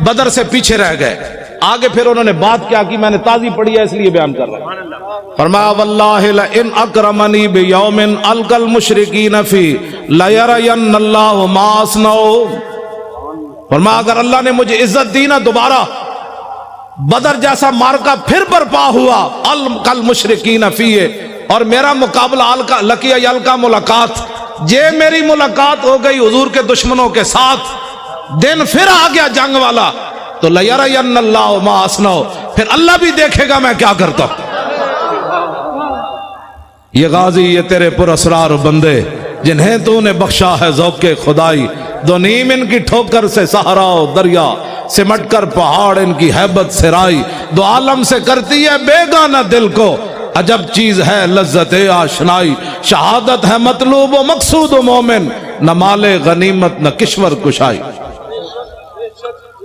بدر سے پیچھے رہ گئے. آگے پھر انہوں نے بات کیا کی, میں نے تازی پڑھی ہے اس لیے بیان کر رہا ہوں. فرمایا واللہ لئن اکرمنی بیوم القى المشرکین فی لیرین اللہ ما اصنع. فرمایا اگر اللہ نے مجھے عزت دی نا, دوبارہ بدر جیسا مارکا پھر برپا ہوا القى المشرکین فی, اور میرا مقابلہ لقی القا ملاقات, میری ملاقات ہو گئی حضور کے دشمنوں کے ساتھ, دن پھر آ گیا جنگ والا, تو لیرین اللہ ما اصنع, پھر اللہ بھی دیکھے گا میں کیا کرتا ہوں. یہ غازی یہ تیرے پر اسرار بندے جنہیں تو نے بخشا ہے ذوق خدائی، دو نیم ان کی ٹھوکر سے صحرا و دریا، سمٹ کر پہاڑ ان کی ہیبت سرائی، دو عالم سے کرتی ہے بیگانہ دل کو، عجب چیز ہے لذت آشنائی، شہادت ہے مطلوب و مقصود و مومن، نہ مال غنیمت نہ کشور کشائی۔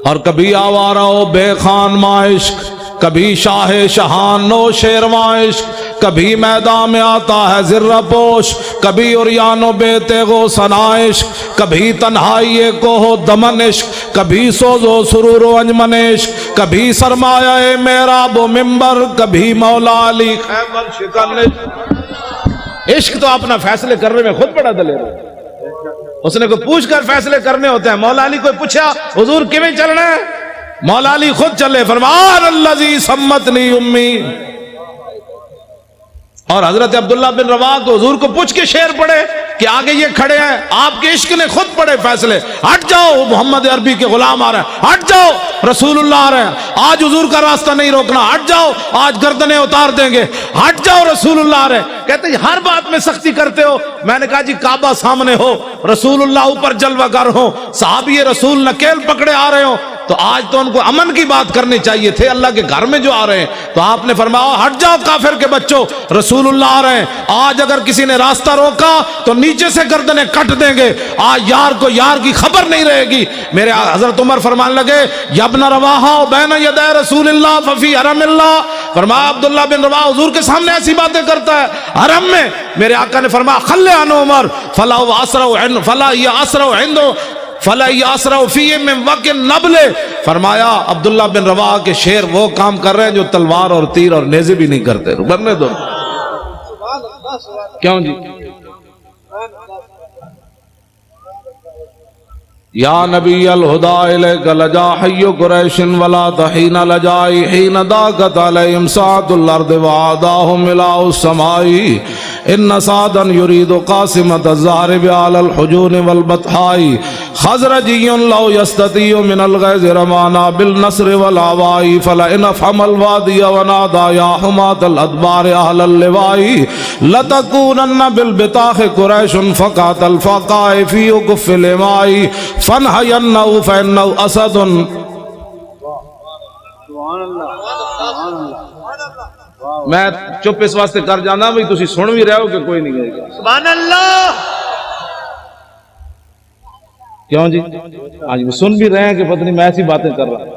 اور کبھی آوارہ و بے خان معاشق، کبھی شاہ شہان نو شیرواں عشق، کبھی میدان میں آتا ہے ذرہ پوش، کبھی عریان و بے تیغ و ثنا عشق، کبھی تنہائی کوہ و دمن عشق، کبھی سوز و سرور و انجمن عشق، کبھی سرمایہ محراب و منبر، کبھی مولا علی خیبر شکن عشق۔ عشق تو اپنا فیصلے کرنے میں خود بڑا دلیر ہے، اس نے کوئی پوچھ کر فیصلے کرنے ہوتے ہیں۔ مولا علی کوئی پوچھا حضور کیویں چلنا ہے، مولا علی خود چلے، فرمان الذی سمتنی امی۔ اور حضرت عبداللہ بن رواحہ کو حضور کو پوچھ کے شعر پڑھے کہ آگے یہ کھڑے ہیں، آپ کے عشق نے خود پڑھے فیصلے، ہٹ جاؤ محمد عربی کے غلام آ رہے ہیں، ہٹ جاؤ رسول اللہ آ رہے ہیں، آج حضور کا راستہ نہیں روکنا، ہٹ جاؤ آج گردنیں اتار دیں گے، ہٹ جاؤ رسول اللہ آ رہے ہیں۔ کہتے ہیں ہر بات میں سختی کرتے ہو، میں نے کہا جی کعبہ سامنے ہو، رسول اللہ اوپر جلوہ گر ہو، صحابی رسول نکیل پکڑے آ رہے ہو، تو آج تو ان کو امن کی بات کرنی چاہیے تھے، اللہ کے گھر میں جو آ رہے ہیں، تو آپ نے فرمایا ہٹ جاؤ کافر کے بچوں، رسول اللہ آ رہے ہیں، آج اگر کسی نے راستہ روکا تو نیچے سے گردنیں کٹ دیں گے، آج یار کو یار کی خبر نہیں رہے گی۔ میرے حضرت عمر فرمان لگے یا ابن رواحہ بین یدی رسول اللہ ففی حرم اللہ، فرمایا عبداللہ بن رواحہ حضور کے سامنے ایسی باتیں کرتا ہے حرم میں، میرے آقا نے فرمایا خلے عن عمر فلا یاسرع فیہ من وقع النبل، فرمایا عبداللہ بن رواحہ کے شعر وہ کام کر رہے ہیں جو تلوار اور تیر اور نیزے بھی نہیں کرتے، بننے دو۔ کیوں جی؟ یا نبی الہدا الیک لجا حی قریش ولا تحین لجائی حین داکت علیہم ساعت الارض وعاداہم الہ السمائی ان سعدا یرید قاسمت الزہرب علی الحجون والبطحائی خزرجی لو یستطیع من الغیظ رمانا بالنصر والعوائی فلئن افہم الوادی ونادا یا حمات الادبار اہل اللوائی لتکونن بالبطاخ قریش فقات الفقائی فی اکف الامائی فَنْحَيَنَّهُ فَإِنَّهُ أَسَدٌ۔ میں چپ اس واسطے کر جانا بھئی تسی سن بھی رہے ہو کہ کوئی نہیں گئے گا۔ سبحان اللہ۔ کیوں جی؟ آج بھی سن بھی رہے ہیں کہ پتہ نہیں میں ایسی باتیں کر رہا ہوں،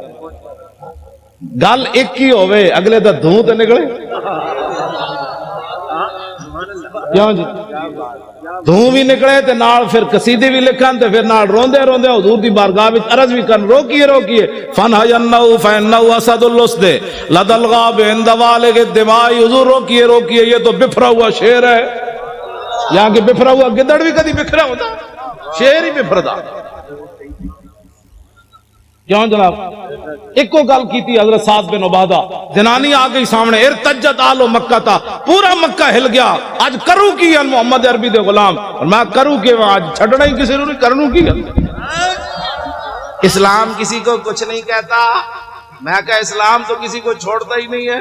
گل ایک ہی ہوئے اگلے دا دھوں تے نکلے، کیوں جی؟ دھوں بھی نکلے تے نال پھر قصیدے بھی لکھن تے پھر نال روندے روندے حضور دی بارگاہ وچ عرض بھی کرن روکیے روکیے فَنْحَيَنَّهُ فَإِنَّهُ أَسَدُ اللُّسْدِ لَدَى الْغَابِ عِنْدَ وَالِغِ الدِّمَاءِ، حضور روکیے روکیے یہ تو بفرا ہوا شعر ہے، یہاں کہ بفرا ہوا گدڑ بھی کدی بکھرا ہوتا، شعر ہی بفردا۔ کیوں جناب؟ ایک کو گل کی تھی حضرت سعد بن عبادہ، جنانی آ گئی سامنے، ارتجت آل مکہ تھا، پورا مکہ ہل گیا، آج کروں کی ہے محمد عربی دے غلام، اور میں کروں کی آج چھڑنا ہی کسی نے کرنوں کی ہے۔ اسلام کسی کو کچھ نہیں کہتا، میں کہا اسلام تو کسی کو چھوڑتا ہی نہیں ہے۔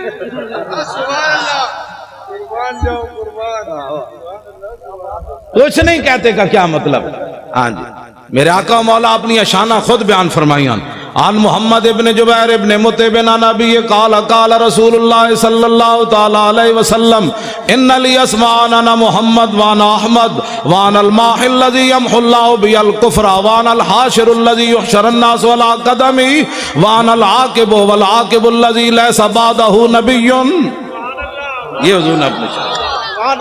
کچھ نہیں کہتے کا کیا مطلب؟ ہاں جی میرے آقا مولا اپنی اشانہ خود بیان فرمائیاں، عن محمد ابن جبیر ابن مطعب عن ابی قال قال رسول اللہ صلی اللہ تعالی علیہ وسلم ان لی اسماء انا محمد وانا احمد وانا الماحی الذی یمحو اللہ بی الکفر وانا الحاشر الذی یحشر الناس ولا قدمی وانا العاقب والعاقب الذی لیس بعدہ نبی۔ یہ حضور نے اپنی شان،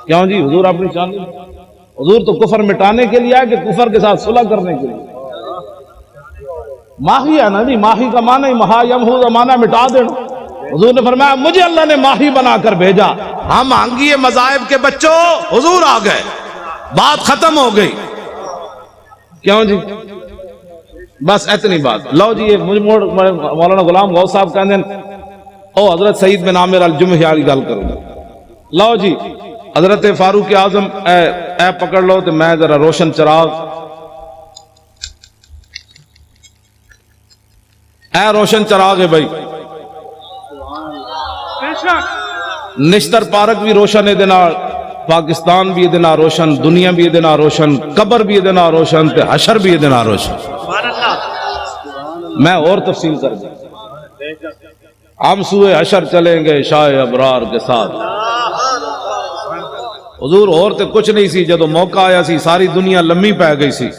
کیوں جی حضور اپنی شان، حضور تو کفر مٹانے کے لیے ہے کہ کفر کے ساتھ صلح کرنے کے لیے؟ ماہی ہے نا جی، ماہی کا معنی ہی مہا یمحو کا معنی مٹا دینا۔ حضور نے فرمایا مجھے اللہ نے ماہی بنا کر بھیجا، ہم آنگیے مذاہب کے بچوں حضور آ گئے، بات ختم ہو گئی۔ کیوں جی؟ بس اتنی بات۔ لو جی مولانا غلام غوث صاحب کہتے ہیں او حضرت سعید بن عامر الجمحی والی گل کروں گا۔ لو جی حضرت فاروق اعظم اے پکڑ لو تو میں ذرا روشن چراغ، اے روشن چراغ ہے بھائی، نشتر پارک بھی روشن ہے دینا، پاکستان بھی دینا روشن، دنیا بھی دینا روشن، قبر بھی دینا روشن، تے حشر بھی دینا روشن۔ میں اور تفصیل کر دوں، ہم سوئے حشر چلیں گے شاہ ابرار کے ساتھ۔ حضور اور تے کچھ نہیں سی، جدو موقع آیا سی ساری دنیا لمبی پہ گئی سی،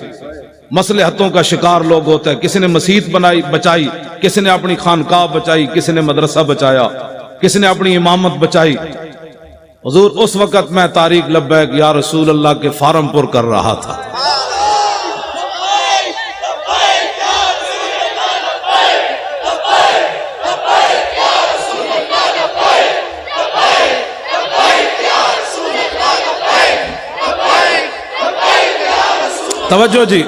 مصلحتوں کا شکار لوگ ہوتا ہے، کسی نے مسجد بنائی بچائی، کسی نے اپنی خانقاہ بچائی، کسی نے مدرسہ بچایا، کسی نے اپنی امامت بچائی۔ حضور اس وقت میں طارق لبیک یا رسول اللہ کے فارم پر کر رہا تھا۔ توجہ جی،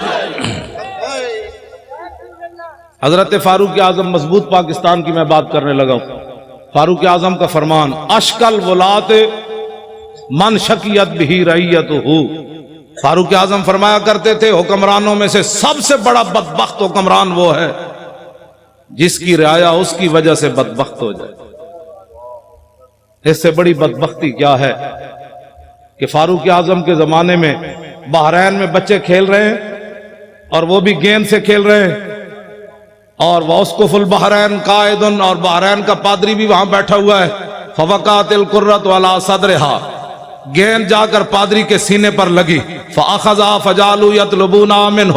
حضرت فاروق اعظم مضبوط پاکستان کی میں بات کرنے لگا ہوں۔ فاروق اعظم کا فرمان، اشکل ولات من شکیت بھی رعیت ہو۔ فاروق اعظم فرمایا کرتے تھے حکمرانوں میں سے سب سے بڑا بدبخت حکمران وہ ہے جس کی رعایا اس کی وجہ سے بدبخت ہو جائے۔ اس سے بڑی بدبختی کیا ہے کہ فاروق اعظم کے زمانے میں بحرین میں بچے کھیل رہے ہیں اور وہ بھی گیند سے کھیل رہے ہیں، اور واسقف البحرین قائد، اور بحرین کا پادری بھی وہاں بیٹھا ہوا ہے۔ فوقعت القرۃ علی صدرہا، گیند جا کر پادری کے سینے پر لگی۔ فاخذا فجعلوا یطلبونها منہ،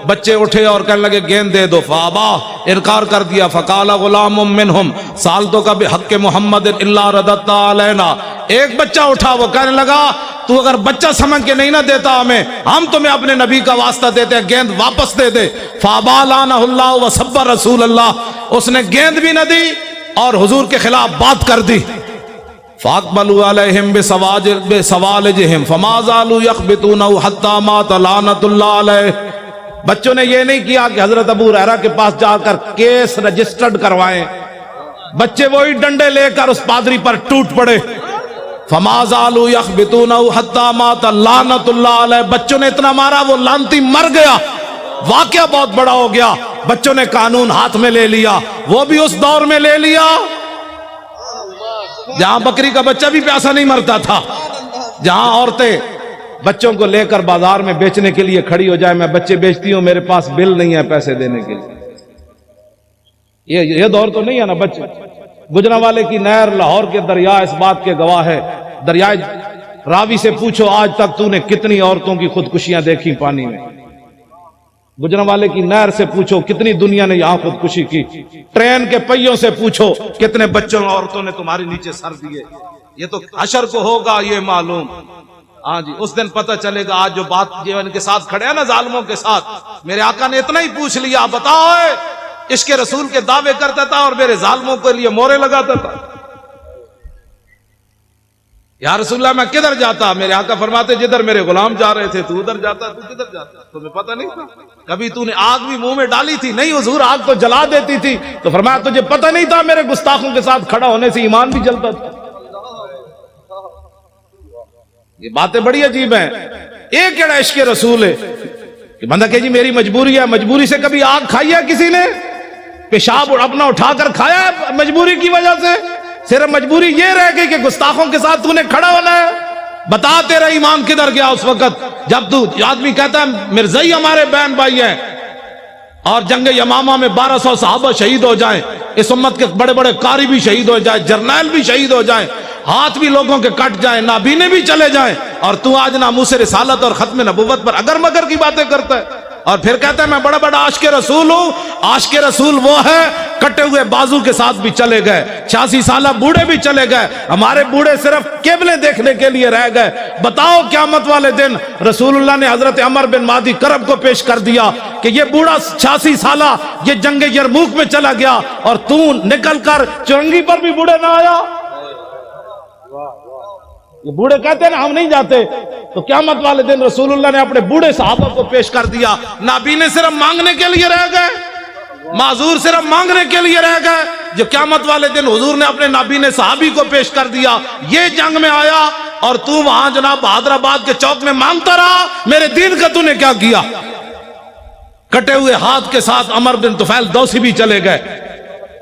بچے اٹھے اور کہنے لگے گیند دے دو۔ فابا، انکار کر دیا۔ فقال غلام منہم سالتک بحق محمد الا رددت علینا، ایک بچہ اٹھا، وہ کہنے لگا تو اگر بچہ سمجھ کے نہیں نہ دیتا ہمیں، ہم تمہیں اپنے نبی کا واسطہ دیتے، گیند واپس دے دے۔ فابا لعنہ اللہ وسب رسول اللہ، اس نے گیند بھی نہ دی اور حضور کے خلاف بات کر دی۔ فاقبلوا علیہم بسوالجہم فما زالوا یخبطونہ حتی مات لعنۃ اللہ علیہ۔ بچوں نے یہ نہیں کیا کہ حضرت ابو ہریرہ کے پاس جا کر کیس رجسٹرڈ کروائیں، بچے وہی ڈنڈے لے کر اس پادری پر ٹوٹ پڑے۔ فما زالوا یخبطونہ حتی مات لعنۃ اللہ علیہ، بچوں نے اتنا مارا وہ لعنتی مر گیا۔ واقعہ بہت بڑا ہو گیا، بچوں نے قانون ہاتھ میں لے لیا، وہ بھی اس دور میں لے لیا جہاں بکری کا بچہ بھی پیاسا نہیں مرتا تھا، جہاں عورتیں بچوں کو لے کر بازار میں بیچنے کے لیے کھڑی ہو جائے، میں بچے بیچتی ہوں، میرے پاس بل نہیں ہے پیسے دینے کے لیے۔ یہ دور تو نہیں ہے نا بچے۔ گجرانوالے کی نہر لاہور کے دریا اس بات کے گواہ ہے، دریائے راوی سے پوچھو آج تک تو نے کتنی عورتوں کی خودکشیاں دیکھی پانی میں۔ گجرانوالے کی نہر سے پوچھو کتنی دنیا نے یہاں خودکشی کی۔ ٹرین کے پہیوں سے پوچھو کتنے بچوں اور عورتوں نے تمہارے نیچے سر دیے۔ یہ تو حشر کو ہوگا یہ معلوم۔ ہاں جی، اس دن پتہ چلے گا۔ آج جو بات جو ان کے ساتھ کھڑے ہیں نا ظالموں کے ساتھ، میرے آقا نے اتنا ہی پوچھ لیا، بتاؤ عشق رسول کے دعوے کرتا تھا اور میرے ظالموں کے لیے مورے لگاتا تھا۔ یا رسول اللہ میں کدھر جاتا؟ میرے آقا فرماتے جدھر میرے غلام جا رہے تھے تو ادھر جاتا، تو کدھر جاتا؟ تمہیں پتہ نہیں تھا؟ کبھی تو نے آگ بھی منہ میں ڈالی تھی؟ نہیں حضور، آگ تو جلا دیتی تھی۔ تو فرمایا تجھے پتہ نہیں تھا میرے گستاخوں کے ساتھ کھڑا ہونے سے ایمان بھی جلتا تھا۔ یہ باتیں بڑی عجیب ہیں۔ ایک کیڑا عشق رسول ہے کہ بندہ کہ جی میری مجبوری ہے، مجبوری سے کبھی آگ کھائی ہے کسی نے؟ پیشاب اپنا اٹھا کر کھایا ہے مجبوری کی وجہ سے؟ صرف مجبوری یہ رہ گئی کہ گستاخوں کے ساتھ تو نے کھڑا ہونا ہے؟ بتا تیرا ایمان کدھر گیا اس وقت جب تو آدمی کہتا ہے مرزائی ہمارے بہن بھائی ہیں اور جنگ یمامہ میں 1200 صحابہ شہید ہو جائیں، اس امت کے بڑے بڑے قاری بھی شہید ہو جائیں، جرنیل بھی شہید ہو جائیں، ہاتھ بھی لوگوں کے کٹ جائیں، نابینے بھی چلے جائیں، اور تو آج ناموس رسالت اور ختم نبوت پر اگر مگر کی باتیں کرتا ہے اور پھر کہتا ہے میں بڑا بڑا عاشق رسول ہوں۔ عاشق رسول وہ ہے کٹے ہوئے بازو کے ساتھ بھی چلے گئے، 86 سالہ بوڑھے بھی چلے گئے، ہمارے بوڑھے صرف قبلے دیکھنے کے لیے رہ گئے۔ بتاؤ قیامت والے دن رسول اللہ نے حضرت عمر بن مہدی کرب کو پیش کر دیا کہ یہ بوڑھا 86 سالہ یہ جنگ یرموک میں چلا گیا اور تو نکل کر چرنگی پر بھی بوڑھے نہ آیا۔ یہ بوڑھے کہتے ہیں نا ہم نہیں جاتے، تو قیامت والے دن رسول اللہ نے اپنے بوڑھے صحابہ کو پیش کر دیا۔ نابینے صرف مانگنے کے لیے رہ گئے، معذور صرف مانگنے کے لیے رہ گئے، جو قیامت والے دن حضور نے اپنے نابینے صحابی کو پیش کر دیا۔ یہ جنگ میں آیا اور تو وہاں جناب حیدرآباد کے چوک میں مانگتا رہا میرے دین کا تو نے کیا کیا؟ کٹے ہوئے ہاتھ کے ساتھ عمر بن طفیل دوسی بھی چلے گئے،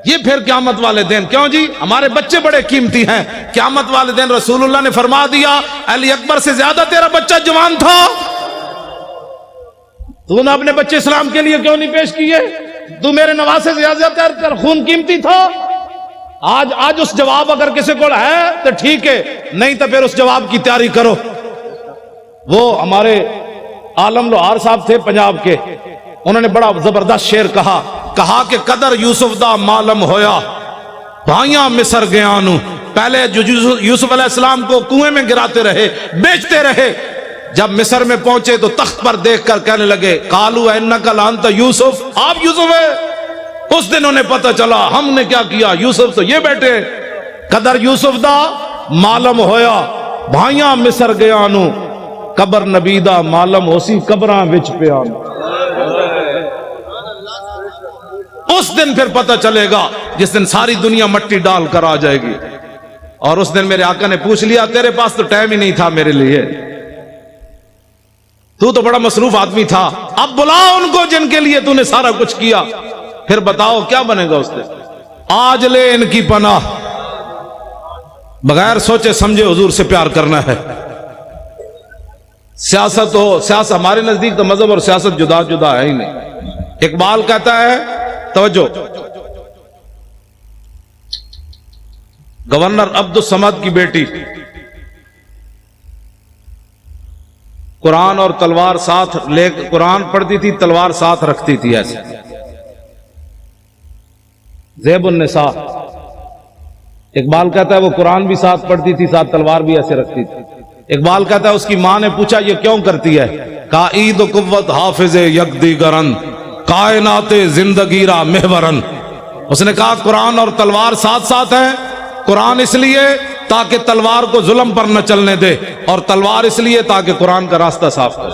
یہ پھر قیامت والے دن، کیوں جی ہمارے بچے بڑے قیمتی ہیں، قیامت والے دن رسول اللہ نے فرما دیا علی اکبر سے زیادہ تیرا بچہ جوان تھا، تو نے اپنے بچے اسلام کے لیے کیوں نہیں پیش کیے؟ تو میرے نواسے سے زیادہ تیرا خون قیمتی تھا۔ آج اس جواب اگر کسی کو ہے تو ٹھیک ہے، نہیں تو پھر اس جواب کی تیاری کرو۔ وہ ہمارے عالم لوہار صاحب تھے پنجاب کے، انہوں نے بڑا زبردست شعر کہا کہ قدر یوسف دا معلوم ہویا بھائیاں مصر گیا نو۔ پہلے جو یوسف علیہ السلام کو کنویں میں گراتے رہے، بیچتے رہے، جب مصر میں پہنچے تو تخت پر دیکھ کر کہنے لگے قالوا انک لانت یوسف، آپ یوسف ہے۔ اس دن انہیں پتہ چلا ہم نے کیا کیا، یوسف تو یہ بیٹے۔ قدر یوسف دا معلوم ہویا بھائیاں مصر گیا نو، قبر نبی دا معلوم ہوسی قبراں وچ پیا۔ اس دن پھر پتہ چلے گا جس دن ساری دنیا مٹی ڈال کر آ جائے گی۔ اور اس دن میرے آقا نے پوچھ لیا تیرے پاس تو ٹائم ہی نہیں تھا میرے لیے، تو بڑا مصروف آدمی تھا، اب بلا ان کو جن کے لیے تو نے سارا کچھ کیا، پھر بتاؤ کیا بنے گا اس دن۔ آج لے ان کی پناہ، بغیر سوچے سمجھے حضور سے پیار کرنا ہے۔ سیاست ہو، سیاست ہمارے نزدیک تو مذہب اور سیاست جدا جدا ہے ہی نہیں۔ اقبال کہتا ہے، توجہ، گورنر عبد الصمد کی بیٹی قرآن اور تلوار ساتھ لے، قرآن پڑھتی تھی تلوار ساتھ رکھتی تھی، ایسے زیب النساء۔ اقبال کہتا ہے وہ قرآن بھی ساتھ پڑھتی تھی، ساتھ تلوار بھی ایسے رکھتی تھی۔ اقبال کہتا ہے اس کی ماں نے پوچھا یہ کیوں کرتی ہے؟ کہا عید و قوت حافظ یک دیگرن کائنات زندگی را محورن۔ اس نے کہا قرآن اور تلوار ساتھ ساتھ ہیں، قرآن اس لیے تاکہ تلوار کو ظلم پر نہ چلنے دے، اور تلوار اس لیے تاکہ قرآن کا راستہ صاف کرے۔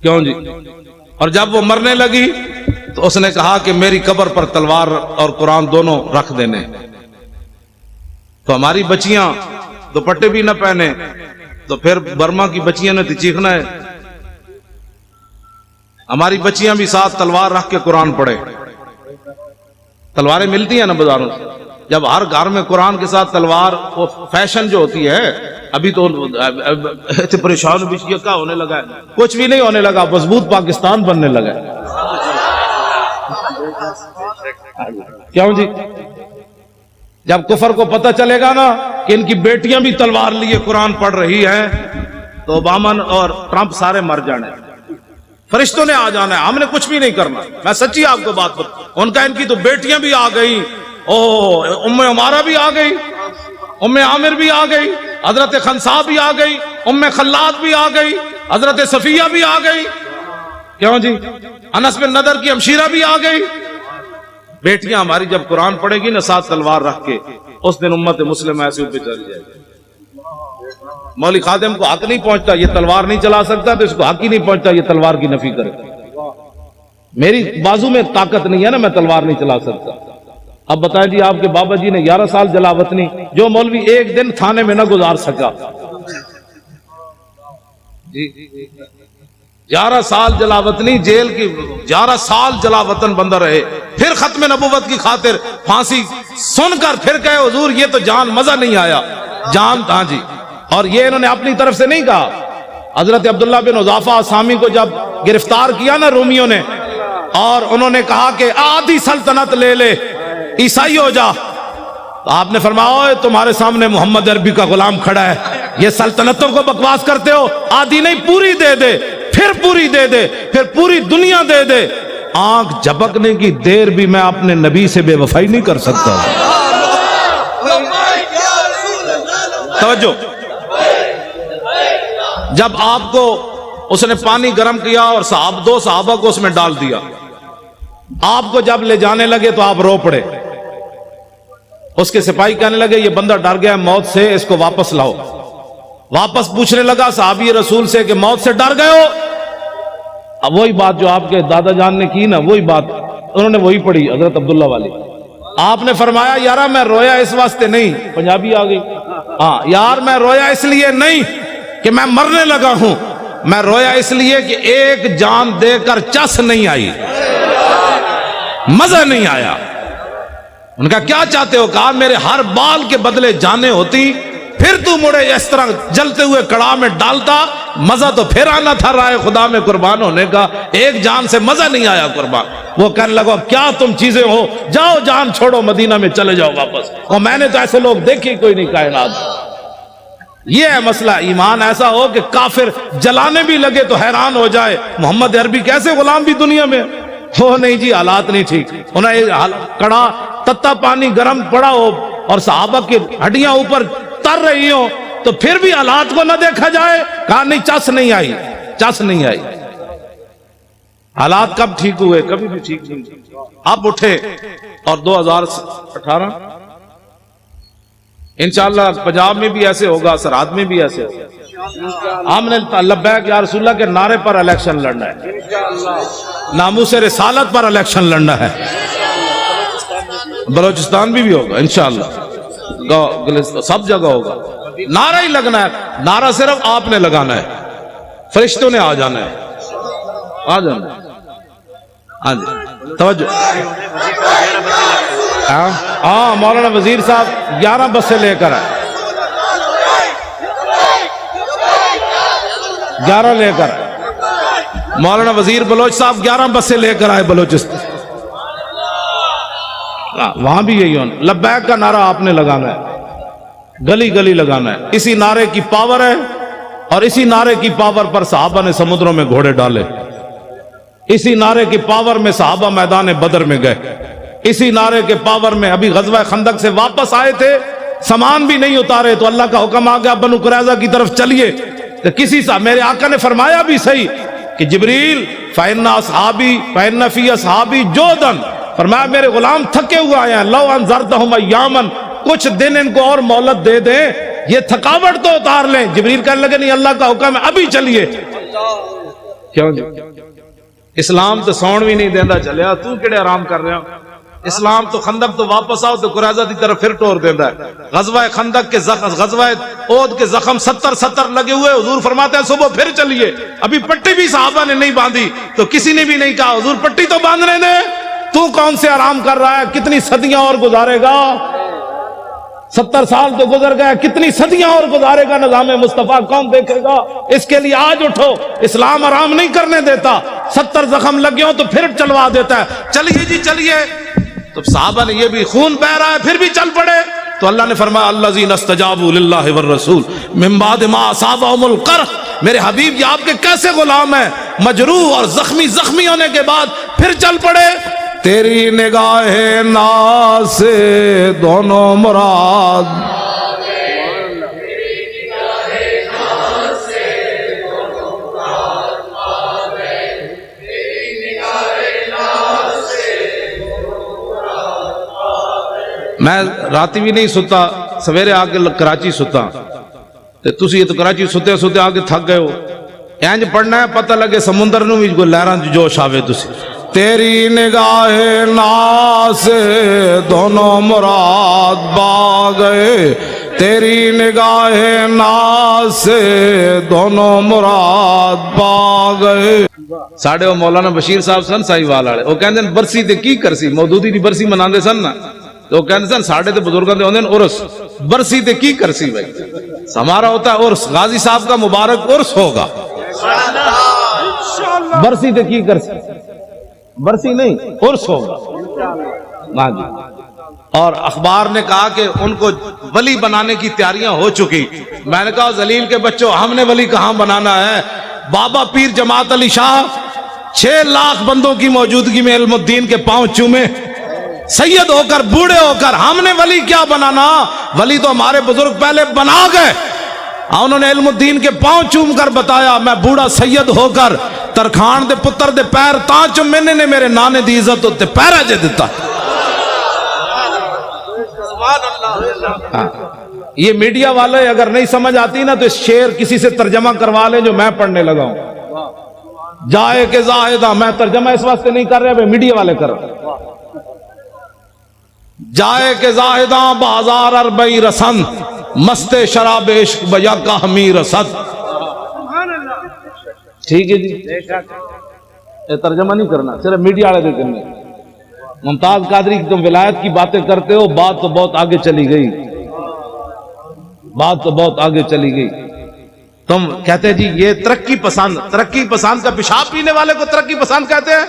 کیوں جی؟ اور جب وہ مرنے لگی تو اس نے کہا کہ میری قبر پر تلوار اور قرآن دونوں رکھ دینے۔ تو ہماری بچیاں دوپٹے بھی نہ پہنے تو پھر برما کی بچیاں نے تو چیخنا ہے۔ ہماری بچیاں بھی ساتھ تلوار رکھ کے قرآن پڑھے۔ تلواریں ملتی ہیں نا بازاروں سے، جب ہر گھر میں قرآن کے ساتھ تلوار، وہ فیشن جو ہوتی ہے، ابھی تو پریشان بھی کیا ہونے لگا ہے، کچھ بھی نہیں ہونے لگا، مضبوط پاکستان بننے لگا ہے۔ کیوں جی؟ جب کفر کو پتہ چلے گا نا کہ ان کی بیٹیاں بھی تلوار لیے قرآن پڑھ رہی ہیں تو اوباما اور ٹرمپ سارے مر جانے، فرشتوں نے آ جانا ہے، ہم نے کچھ بھی نہیں کرنا۔ میں سچی آپ کو بات بتا، ان کا ان کی تو بیٹیاں بھی آ گئی، ام عمارہ بھی آ گئی، ام عامر بھی آ گئی، حضرت خنسا بھی آ گئی، ام خلاد بھی آ گئی، حضرت صفیہ بھی آ گئی۔ کیوں جی؟ انس بن نضر کی ہمشیرہ بھی آ گئی۔ بیٹیاں ہماری جب قرآن پڑھے گی نا ساتھ تلوار رکھ کے، اس دن امت مسلم ایسے اوپر چل جائے گی۔ مولوی خادم کو حق نہیں پہنچتا یہ تلوار نہیں چلا سکتا، تو اس کو حق ہی نہیں پہنچتا یہ تلوار کی نفی کرے۔ میری بازو میں طاقت نہیں ہے نا، میں تلوار نہیں چلا سکتا۔ اب بتائیں جی، آپ کے بابا جی نے 11 سال جلاوطنی، جو مولوی ایک دن تھانے میں نہ گزار سکا، 11 سال جلاوطنی جیل کی، 11 سال جلاوطن بندہ رہے، پھر ختم نبوت کی خاطر پھانسی سن کر پھر کہے حضور یہ تو جان مزہ نہیں آیا، جان ہاں جی۔ اور یہ انہوں نے اپنی طرف سے نہیں کہا۔ حضرت عبداللہ بن حذافہ سامی کو جب گرفتار کیا نا رومیوں نے، اور انہوں نے کہا کہ آدھی سلطنت لے لے، عیسائی ہو جا، تو آپ نے فرمایا تمہارے سامنے محمد عربی کا غلام کھڑا ہے، یہ سلطنتوں کو بکواس کرتے ہو، آدھی نہیں پوری دے دے، پھر پوری دے دے، پھر پوری دنیا دے دے، آنکھ جھپکنے کی دیر بھی میں اپنے نبی سے بے وفائی نہیں کر سکتا۔ توجہ، جب آپ کو اس نے پانی گرم کیا اور دو صحابہ کو اس میں ڈال دیا، آپ کو جب لے جانے لگے تو آپ رو پڑے۔ اس کے سپاہی کہنے لگے یہ بندہ ڈر گیا موت سے، اس کو واپس لاؤ۔ واپس پوچھنے لگا صحابی رسول سے کہ موت سے ڈر گئے ہو؟ اب وہی بات جو آپ کے دادا جان نے کی نا، وہی بات انہوں نے وہی پڑھی حضرت عبداللہ والی۔ آپ نے فرمایا یارا میں رویا اس واسطے نہیں، پنجابی آ گئی، ہاں یار میں رویا اس لیے نہیں کہ میں مرنے لگا ہوں، میں رویا اس لیے کہ ایک جان دے کر چس نہیں آئی۔ مزہ نہیں آیا. ان کا کیا چاہتے ہو؟ کہا میرے ہر بال کے بدلے جانیں ہوتی، پھر تو مڑے اس طرح جلتے ہوئے کڑاہ میں ڈالتا، مزہ تو پھر آنا تھا رائے خدا میں قربان ہونے کا. ایک جان سے مزہ نہیں آیا قربان. وہ کہنے لگا کیا تم چیزیں ہو، جاؤ جان چھوڑو، مدینہ میں چلے جاؤ واپس. اور میں نے تو ایسے لوگ دیکھے کوئی نہیں کائنات. یہ ہے مسئلہ. ایمان ایسا ہو کہ کافر جلانے بھی لگے تو حیران ہو جائے محمد عربی کیسے غلام بھی دنیا میں ہو. نہیں جی، حالات نہیں ٹھیک. انہیں کڑا تتا پانی گرم پڑا ہو اور صحابہ کی ہڈیاں اوپر تر رہی ہوں تو پھر بھی حالات کو نہ دیکھا جائے. کہا نہیں، چس نہیں آئی، چس نہیں آئی. حالات کب ٹھیک ہوئے؟ کبھی بھی ٹھیک نہیں. اب اٹھے اور 2018 انشاءاللہ پنجاب میں بھی ایسے ہوگا، سرحد میں بھی ایسے ہوگا. ہم نے لبیک یا رسول اللہ کے نعرے پر الیکشن لڑنا ہے، ناموس رسالت پر الیکشن لڑنا ہے. بلوچستان بھی ہوگا انشاءاللہ، سب جگہ ہوگا. نعرہ ہی لگنا ہے. نعرہ صرف آپ نے لگانا ہے، فرشتوں نے آ جانا ہے. آ جانا ہے. ہاں جی توجہ. ہاں مولانا وزیر صاحب 11 بسیں لے کر آئے، 11 لے کر آئے. مولانا وزیر بلوچ صاحب 11 بسیں لے کر آئے بلوچستان. وہاں بھی یہی ہونا. لبیک کا نعرہ آپ نے لگانا ہے، گلی گلی لگانا ہے. اسی نعرے کی پاور ہے اور اسی نعرے کی پاور پر صحابہ نے سمندروں میں گھوڑے ڈالے. اسی نعرے کی پاور میں صحابہ میدان بدر میں گئے. اسی نعرے کے پاور میں ابھی غزوہ خندق سے واپس آئے تھے، سامان بھی نہیں اتارے تو اللہ کا حکم آ گیا بنو قریظہ کی طرف چلیے. تو کسی صاحب میرے آقا نے فرمایا بھی صحیح کہ جبریل فَإِنَّ أَصْحَابِي فَإِنَّ فِي أَصْحَابِي جُودًا، فرمایا میرے غلام تھکے ہوئے آئے ہیں، لَوْ أَنذَرْتَهُمْ أَيَّامًا، کچھ دن ان کو اور مہلت دے دیں، یہ تھکاوٹ تو اتار لیں. جبریل کہنے لگے نہیں، اللہ کا حکم ہے ابھی چلیے. کیوں جی؟ اسلام تو سون بھی نہیں دینا چلیا، تو کیڑے آرام کر رہے ہو؟ اسلام تو خندق تو واپس آؤ تو قریظہ دی طرف پھر ٹور دینا ہے. غزوہ خندق کے غزوہ احد کے زخم 70 لگے ہوئے. حضور فرماتے ہیں صبح پھر چلیے. ابھی پٹی بھی صحابہ نے نہیں باندھی تو کسی نے بھی نہیں کہا حضور پٹی تو باندھنے دے. تو کون سے آرام کر رہا ہے؟ کتنی صدیاں اور گزارے گا؟ 70 سال تو گزر گئے، کتنی صدیاں اور گزارے گا؟ نظام مصطفیٰ کون دیکھے گا؟ اس کے لیے آج اٹھو. اسلام آرام نہیں کرنے دیتا. 70 زخم لگے ہوں تو پھر چلوا دیتا ہے. چلیے جی چلیے. تو صحابہ نے یہ بھی خون بہ رہا ہے پھر بھی چل پڑے. تو اللہ نے فرمایا الذین استجابوا للہ والرسول من بعد ما اصابهم القرح. میرے حبیب یہ آپ کے کیسے غلام ہیں، مجروح اور زخمی ہونے کے بعد پھر چل پڑے. تیری نگاہ ناز سے دونوں مراد، میں راتی بھی نہیں ستا، سویرے آ کے کراچی ستا. تسی تو کراچی ستے ستے آ کے تھک گئے ہو. اینج پڑھنا ہے پتہ لگے سمندر نو بھی کوئی لہراں جوش آوے. تسی تیری نگاہ ناز سے دونوں مراد با گئے، تیری نگاہ ناز سے دونوں مراد پا گئے. ساڑھے وہ مولانا بشیر صاحب سن سائی والے وہ کہندے برسی تے کی کرسی، مودودی دی برسی مناندے سن نا، تو وہ کہندے سن ساڑھے تے بزرگاں دے ہوندے عرس، برسی تے کی کرسی بھائی. ہمارا ہوتا ہے عرس، غازی صاحب کا مبارک عرس ہوگا. برسی تے کی کرسی، برسی نہیں عرس ہوگا. ہاں جی. اور اخبار نے کہا کہ ان کو ولی بنانے کی تیاریاں ہو چکی. میں نے کہا ذلیل کے بچوں، ہم نے ولی کہاں بنانا ہے؟ بابا پیر جماعت علی شاہ 6 لاکھ بندوں کی موجودگی میں علم الدین کے پاؤں چومے، سید ہو کر بوڑھے ہو کر. ہم نے ولی کیا بنانا؟ ولی تو ہمارے بزرگ پہلے بنا گئے. انہوں نے علم الدین کے پاؤں چوم کر بتایا میں بوڑھا سید ہو کر ترخان دے پتر دے پیر تاں چومنے نے میرے نانے دی عزت ہوتے پیرا جے دیتا. یہ میڈیا والے اگر نہیں سمجھ آتی نا تو اس شعر کسی سے ترجمہ کروا لیں جو میں پڑھنے لگا ہوں. جائے کہ زاہدہ، میں ترجمہ اس واسطے نہیں کر رہے، میڈیا والے کر رہے. جائے کہ زاہدہ بازار اربئی رسن، مست شراب عشق بجا کا ہمی رسد. ٹھیک ہے جی، یہ ترجمہ نہیں کرنا، صرف میڈیا والے دے کرنے. ممتاز قادری کی تم ولایت کی باتیں کرتے ہو، بات تو بہت آگے چلی گئی، بات تو بہت آگے چلی گئی۔ تم کہتے جی یہ ترقی پسند، ترقی پسند کا پیشاب پینے والے کو ترقی پسند کہتے ہیں؟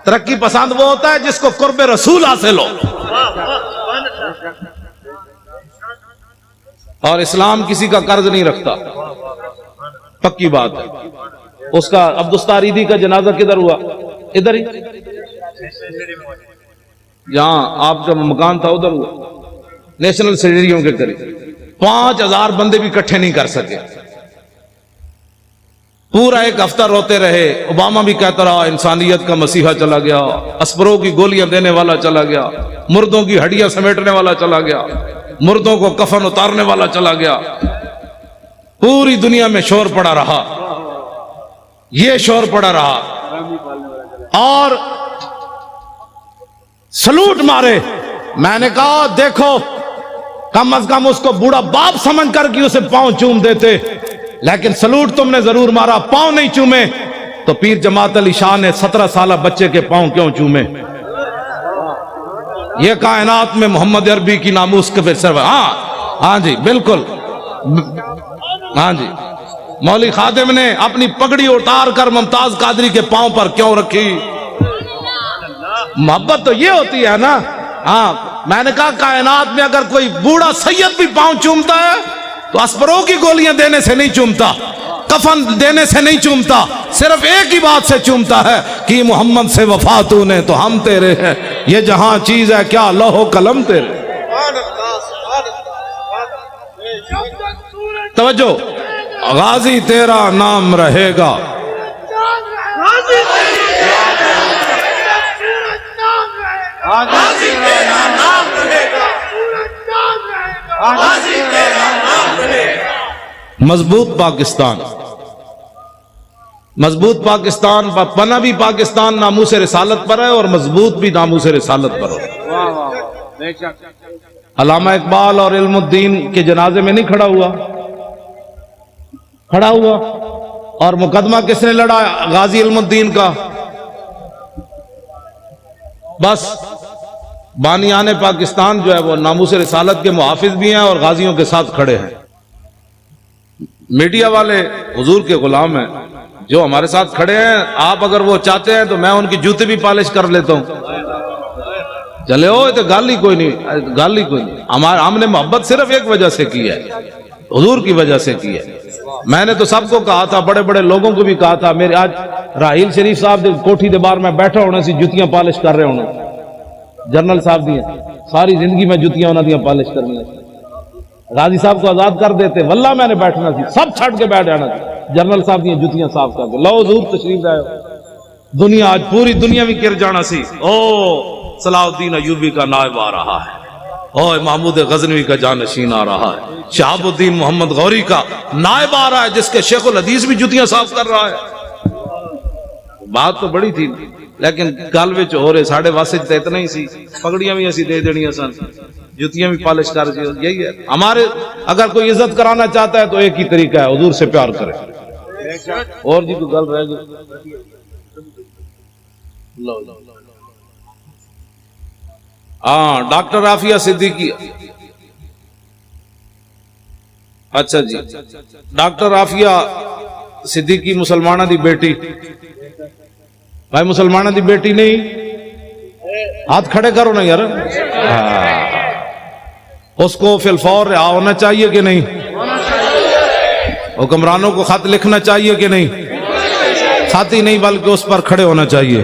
ترقی پسند وہ ہوتا ہے جس کو قرب رسول حاصل ہو۔ اور اسلام کسی کا قرض نہیں رکھتا، پکی بات ہے۔ اس کا عبدالستاریدی کا جنازہ کدھر ہوا؟ ادھر ہی، جہاں آپ کا مکان تھا ادھر ہوا، نیشنل اسٹیڈیم کے قریب۔ 5000 بندے بھی اکٹھے نہیں کر سکے، پورا ایک ہفتہ روتے رہے۔ اوباما بھی کہتا رہا انسانیت کا مسیحا چلا گیا، اسپروں کی گولیاں دینے والا چلا گیا، مردوں کی ہڈیاں سمیٹنے والا چلا گیا، مردوں کو کفن اتارنے والا چلا گیا۔ پوری دنیا میں شور پڑا رہا، یہ شور پڑا رہا، اور سلوٹ مارے۔ میں نے کہا دیکھو کم از کم اس کو بوڑھا باپ سمجھ کر کہ اسے پاؤں چوم دیتے، لیکن سلوٹ تم نے ضرور مارا، پاؤں نہیں چومے۔ تو پیر جماعت علی شاہ نے 17 سالہ بچے کے پاؤں کیوں چومے؟ یہ کائنات میں محمد عربی کی ناموس کے سر۔ ہاں جی بالکل، ہاں جی۔ مولوی خادم نے اپنی پگڑی اتار کر ممتاز قادری کے پاؤں پر کیوں رکھی؟ محبت تو یہ ہوتی ہے نا۔ ہاں میں نے کہا کائنات میں اگر کوئی بوڑھا سید بھی پاؤں چومتا ہے تو اسپروں کی گولیاں دینے سے نہیں چومتا، کفن دینے سے نہیں چومتا، صرف ایک ہی بات سے چومتا ہے کہ محمد سے وفا تو نے تو ہم تیرے ہیں، یہ جہاں چیز ہے کیا لوح و قلم تیرے۔ توجہ، غازی تیرا نام رہے گا، مضبوط پاکستان، مضبوط پاکستان، پناہ بھی پاکستان ناموس رسالت پر ہے اور مضبوط بھی ناموس رسالت پر ہے۔ علامہ اقبال اور علم الدین کے جنازے میں نہیں کھڑا ہوا، کھڑا ہوا، اور مقدمہ کس نے لڑا؟ غازی علم الدین کا۔ بس بانیان پاکستان جو ہے وہ ناموس رسالت کے محافظ بھی ہیں اور غازیوں کے ساتھ کھڑے ہیں۔ میڈیا والے حضور کے غلام ہیں، جو ہمارے ساتھ کھڑے ہیں، آپ اگر وہ چاہتے ہیں تو میں ان کی جوتے بھی پالش کر لیتا ہوں۔ چلے ہو تو گال ہی کوئی نہیں، گال ہی کوئی نہیں۔ ہم نے محبت صرف ایک وجہ سے کی ہے، حضور کی وجہ سے کی ہے۔ میں نے تو سب کو کہا تھا، بڑے بڑے لوگوں کو بھی کہا تھا، میرے آج راہیل شریف صاحب کوٹھی دے بار میں بیٹھا ہونے سی جوتیاں پالش کر رہے ہونے، جنرل صاحب دی ساری زندگی میں جوتیاں انہوں نے پالش کرنی، غازی صاحب کو آزاد کر دیتے، واللہ میں نے بیٹھنا سی، سب چھٹ کے بیٹھ جانا تھا، جنرل صاحب دی جوتیاں صاف کر کے لو حضور تشریف لائے، دنیا آج پوری دنیا میں گر جانا سی۔ او صلاح الدین ایوبی کا نائب آ رہا ہے، او محمود غزنوی کا جانشین آ رہا ہے، شہاب الدین محمد غوری کا نائب آ رہا ہے جس کے شیخ الحدیث بھی جوتیاں صاف کر رہا ہے۔ بات تو بڑی تھی، لیکن گل وچ ہو رہے ساڑھے واسط تے اتنا ہی سی، پگڑیاں بھی اسی دے دینیاں سن، جوتیاں بھی پالش کر دی۔ یہی ہے ہمارے، اگر کوئی عزت کرانا چاہتا ہے تو ایک ہی طریقہ ہے، حضور سے پیار کرے۔ اور جی کوئی گل رہ گئی؟ ہاں ڈاکٹر عافیہ صدیقی، اچھا جی، ڈاکٹر عافیہ صدیقی مسلمانہ دی بیٹی، بھائی مسلمانہ دی بیٹی نہیں، ہاتھ کھڑے کرو نا یار۔ اس کو فی الفور رہا ہونا چاہیے کہ نہیں؟ حکمرانوں کو خط لکھنا چاہیے کہ نہیں؟ خط ہی نہیں بلکہ اس پر کھڑے ہونا چاہیے۔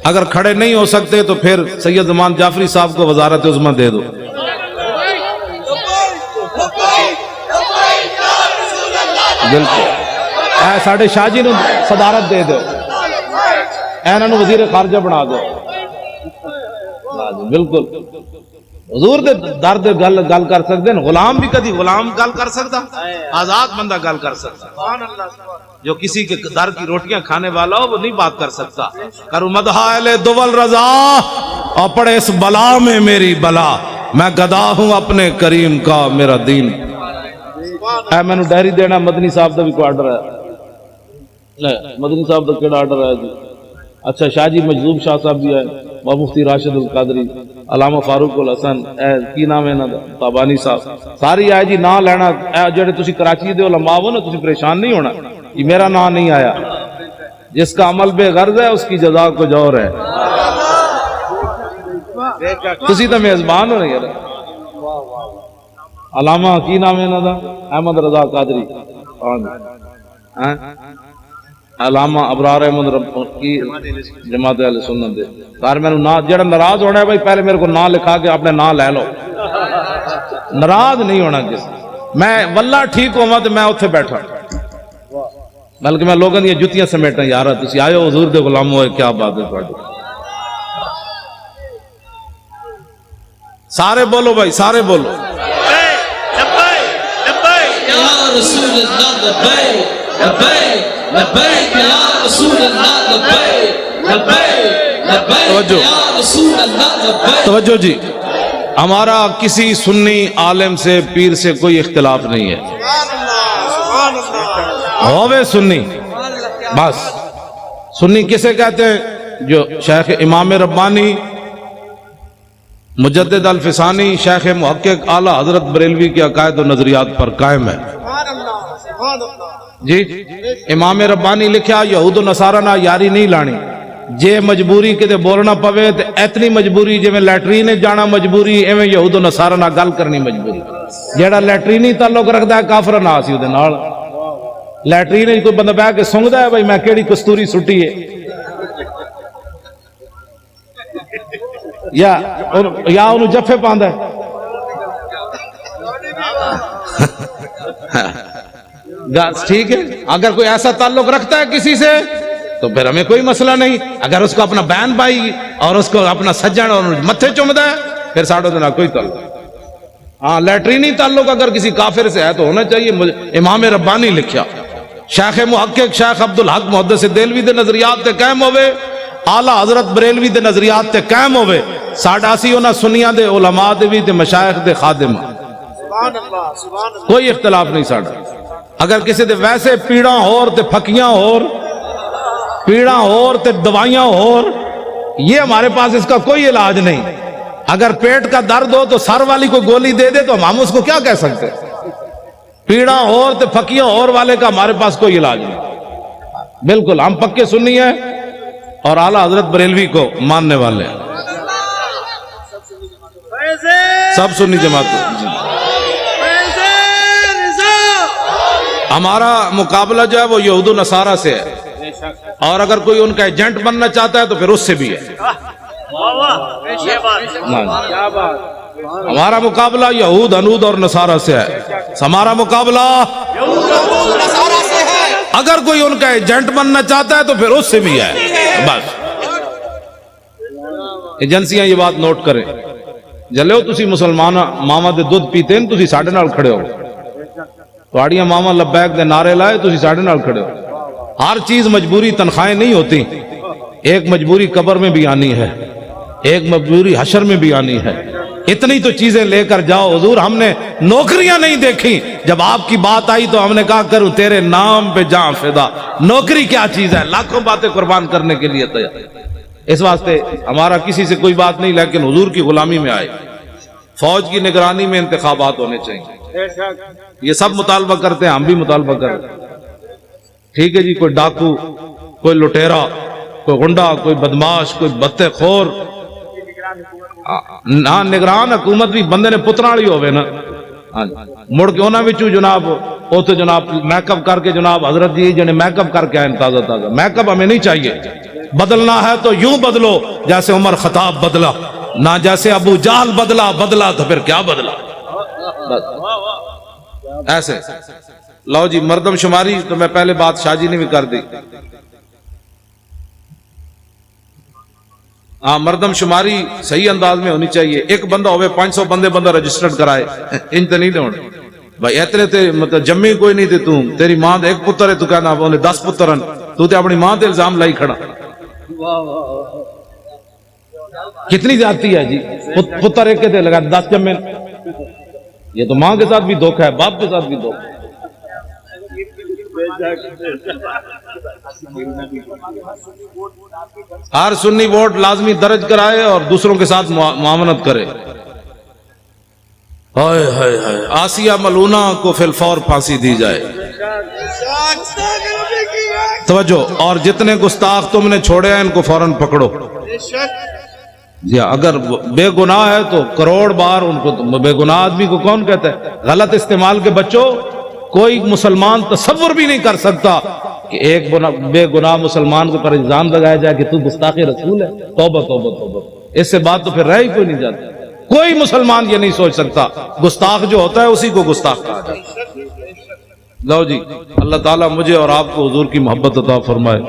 اگر کھڑے نہیں ہو سکتے تو پھر سید زمان جعفری صاحب کو وزارت عظمیٰ دے دو۔ بالکل، اے ساڑھے شاہ جی نے صدارت دے دو، انہوں نے وزیر خارجہ بنا دو۔ بالکل، حضور دے درد گل کر سکتے ہیں، غلام بھی کدی غلام گل کر سکتا، آزاد بندہ گل کر سکتا، جو کسی کے در کی روٹیاں کھانے والا ہو وہ نہیں بات کر سکتا۔ کرو مدح اہل دول رضا اور پڑے اس بلا میں میری بلا، میں گدا ہوں اپنے کریم کا میرا دین۔ اے میں نے ڈائری دینا، مدنی صاحب دا بھی کوئی آرڈر ہے؟ مدنی صاحب دا کیڑا آرڈر ہے جی؟ اچھا شاہ جی مجذوب شاہ صاحب بھی ہے، مفتی راشد القادری علامہ فاروق الحسن کی نام ہے نا تابانی صاحب ساری آئے جی نا لینا جڑے تسی کراچی دے علماء ہو نا تسی پریشان نہیں ہونا کہ میرا نام نہیں آیا جس کا عمل بے غرض ہے اس کی جزا کو جور ہے تسی تو میزبان ہو رہی ہے علامہ کی نام ہے نا دا احمد رضا قادری علامہ ابرار احمد کی جماعت اہل سنت دے سار میں نا جڑا ناراض ہونا ہے بھائی پہلے میرے کو نا لکھا کے اپنے نا لے لو ناراض نہیں ہونا کس میں واللہ ٹھیک ہوا تو میں اتنے بیٹھا بلکہ میں لوگوں دی جتیاں سمیٹا یار تسی آئے ہو حضور دے غلام ہوئے کیا بات ہے تھوڑی سارے بولو بھائی سارے بولو یا رسول اللہ لبیک لبیک لبیک یا رسول اللہ لبیک لبیک لبیک یا رسول اللہ لبیک توجہ جی ہمارا کسی سنی عالم سے پیر سے کوئی اختلاف نہیں ہے ہووے سنی بس سنی کسے کہتے ہیں جو شیخ امام ربانی مجدد الفسانی شیخ محقق اعلیٰ حضرت بریلوی کے عقائد و نظریات پر قائم ہے جی امام ربانی لکھیا یہود و نصارہ نہ یاری نہیں لانی جے مجبوری کتے بولنا پوے تے اتنی مجبوری جے میں لیٹرین جانا مجبوری ایویں یہود و نصارہ نہ گل کرنی مجبوری جیڑا لیٹرینی تعلق رکھدا ہے کافر نہ سی اودے نال لیٹرین کوئی بندہ بیٹھ کے سونگدا ہے بھائی میں کیڑی کستوری سٹی ہے یا انہوں جفے پاندا ہے ٹھیک ہے اگر کوئی ایسا تعلق رکھتا ہے کسی سے تو پھر ہمیں کوئی مسئلہ نہیں اگر اس کو اپنا بہن بھائی اور اس کو اپنا سجن اور متھے چومدا ہے پھر ساڑھو دینا کوئی تعلق ہاں لیٹرینی تعلق اگر کسی کافر سے ہے تو ہونا چاہیے امام ربانی لکھیا شیخ محقق شیخ عبدالحق محدث دہلوی دے نظریات تے قائم ہوئے اعلیٰ حضرت بریلوی دے نظریات تے قائم ہوئے ساڑھا سی انہاں سنیاں دے علماء دے بھی تے مشایخ دے خادم کوئی اختلاف نہیں ساڑھا اگر کسی دے ویسے پیڑاں ہور تے پھکیاں ہور پیڑاں ہور تے دوائیاں ہور یہ ہمارے پاس اس کا کوئی علاج نہیں اگر پیٹ کا درد ہو تو سر والی کو گولی دے دے تو ہم اس کو کیا کہہ سکتے پیڑاں ہور تے پھکیاں ہور والے کا ہمارے پاس کوئی علاج نہیں بالکل ہم پکے سنی ہیں اور اعلیٰ حضرت بریلوی کو ماننے والے ہیں سب سنی جماعت ہمارا مقابلہ جو ہے وہ یہود و نصارہ سے ہے اور اگر کوئی ان کا ایجنٹ بننا چاہتا ہے تو پھر اس سے بھی ہے ہمارا مقابلہ یہود انود اور نصارہ سے ہے ہمارا مقابلہ اگر کوئی ان کا ایجنٹ بننا چاہتا ہے تو پھر اس سے بھی ہے بس ایجنسیاں یہ بات نوٹ کریں جلے ہو تسی مسلمان ماما دے دودھ پیتے ہیں تسی ساڑھے نال کھڑے ہو تواڑیاں ماما لبیک دے نعرے لائے تسی ساڑھے نال کھڑے ہو ہر چیز مجبوری تنخواہیں نہیں ہوتی ایک مجبوری قبر میں بھی آنی ہے ایک مجبوری حشر میں بھی آنی ہے اتنی تو چیزیں لے کر جاؤ حضور ہم نے نوکریاں نہیں دیکھی جب آپ کی بات آئی تو ہم نے کہا کروں تیرے نام پہ جاں فدا نوکری کیا چیز ہے لاکھوں باتیں قربان کرنے کے لیے تیار اس واسطے ہمارا کسی سے کوئی بات نہیں لیکن حضور کی غلامی میں آئے فوج کی نگرانی میں انتخابات ہونے چاہیے یہ سب مطالبہ کرتے ہیں ہم بھی مطالبہ کرتے ہیں ٹھیک ہے جی کوئی ڈاکو کوئی لٹیرا کوئی غنڈا کوئی بدماش کوئی بتے خور نہ نگران حکومت بھی بندے نے پترالی ہوئے نا مڑ کے انہاں وچوں جناب او تو جناب میک اپ کر کے جناب حضرت جی جنے میک اپ کر کے آئے تازہ تازہ میک اپ ہمیں نہیں چاہیے بدلنا ہے تو یوں بدلو جیسے عمر خطاب بدلا نہ جیسے ابو جہل بدلا تو پھر کیا بدلا ایسے لو جی مردم شماری تو میں پہلے بات شاہ جی نے بھی کر دی ہاں مردم شماری صحیح انداز میں ہونی چاہیے ایک بندہ ہوئے 500 بندہ رجسٹرڈ کرائے ان تے نہیں ہونے بھائی اتنے تے مطلب جمی کوئی نہیں تے تیری ماں دے ایک پتر ہے تو کہنا بولے 10 پترن تو تے اپنی ماں تے الزام لائی کھڑا کتنی زیادتی ہے جی پتر ایک کے تے لگا 10 جمے یہ تو ماں کے ساتھ بھی دھوکہ ہے باپ کے ساتھ بھی دھوکہ ہے ہر سنی ووٹ لازمی درج کرائے اور دوسروں کے ساتھ معاونت کرے. ہائے ہائے ہائے، آسیہ ملونہ کو فی الفور پھانسی دی جائے. توجہ، اور جتنے گستاخ تم نے چھوڑے ہیں ان کو فوراً پکڑو. جی اگر بے گناہ ہے تو کروڑ بار ان کو. بے گناہ آدمی کو کون کہتا ہے؟ غلط استعمال کے بچوں، کوئی مسلمان تصور بھی نہیں کر سکتا کہ ایک بے گناہ مسلمان کو پر الزام لگایا جائے کہ تو گستاخ رسول ہے. توبہ توبہ توبہ، اس سے بات تو پھر رہ ہی کوئی نہیں جاتا. کوئی مسلمان یہ نہیں سوچ سکتا. گستاخ جو ہوتا ہے اسی کو گستاخ کہا جاتا ہے. لو جی، اللہ تعالیٰ مجھے اور آپ کو حضور کی محبت عطا فرمائے.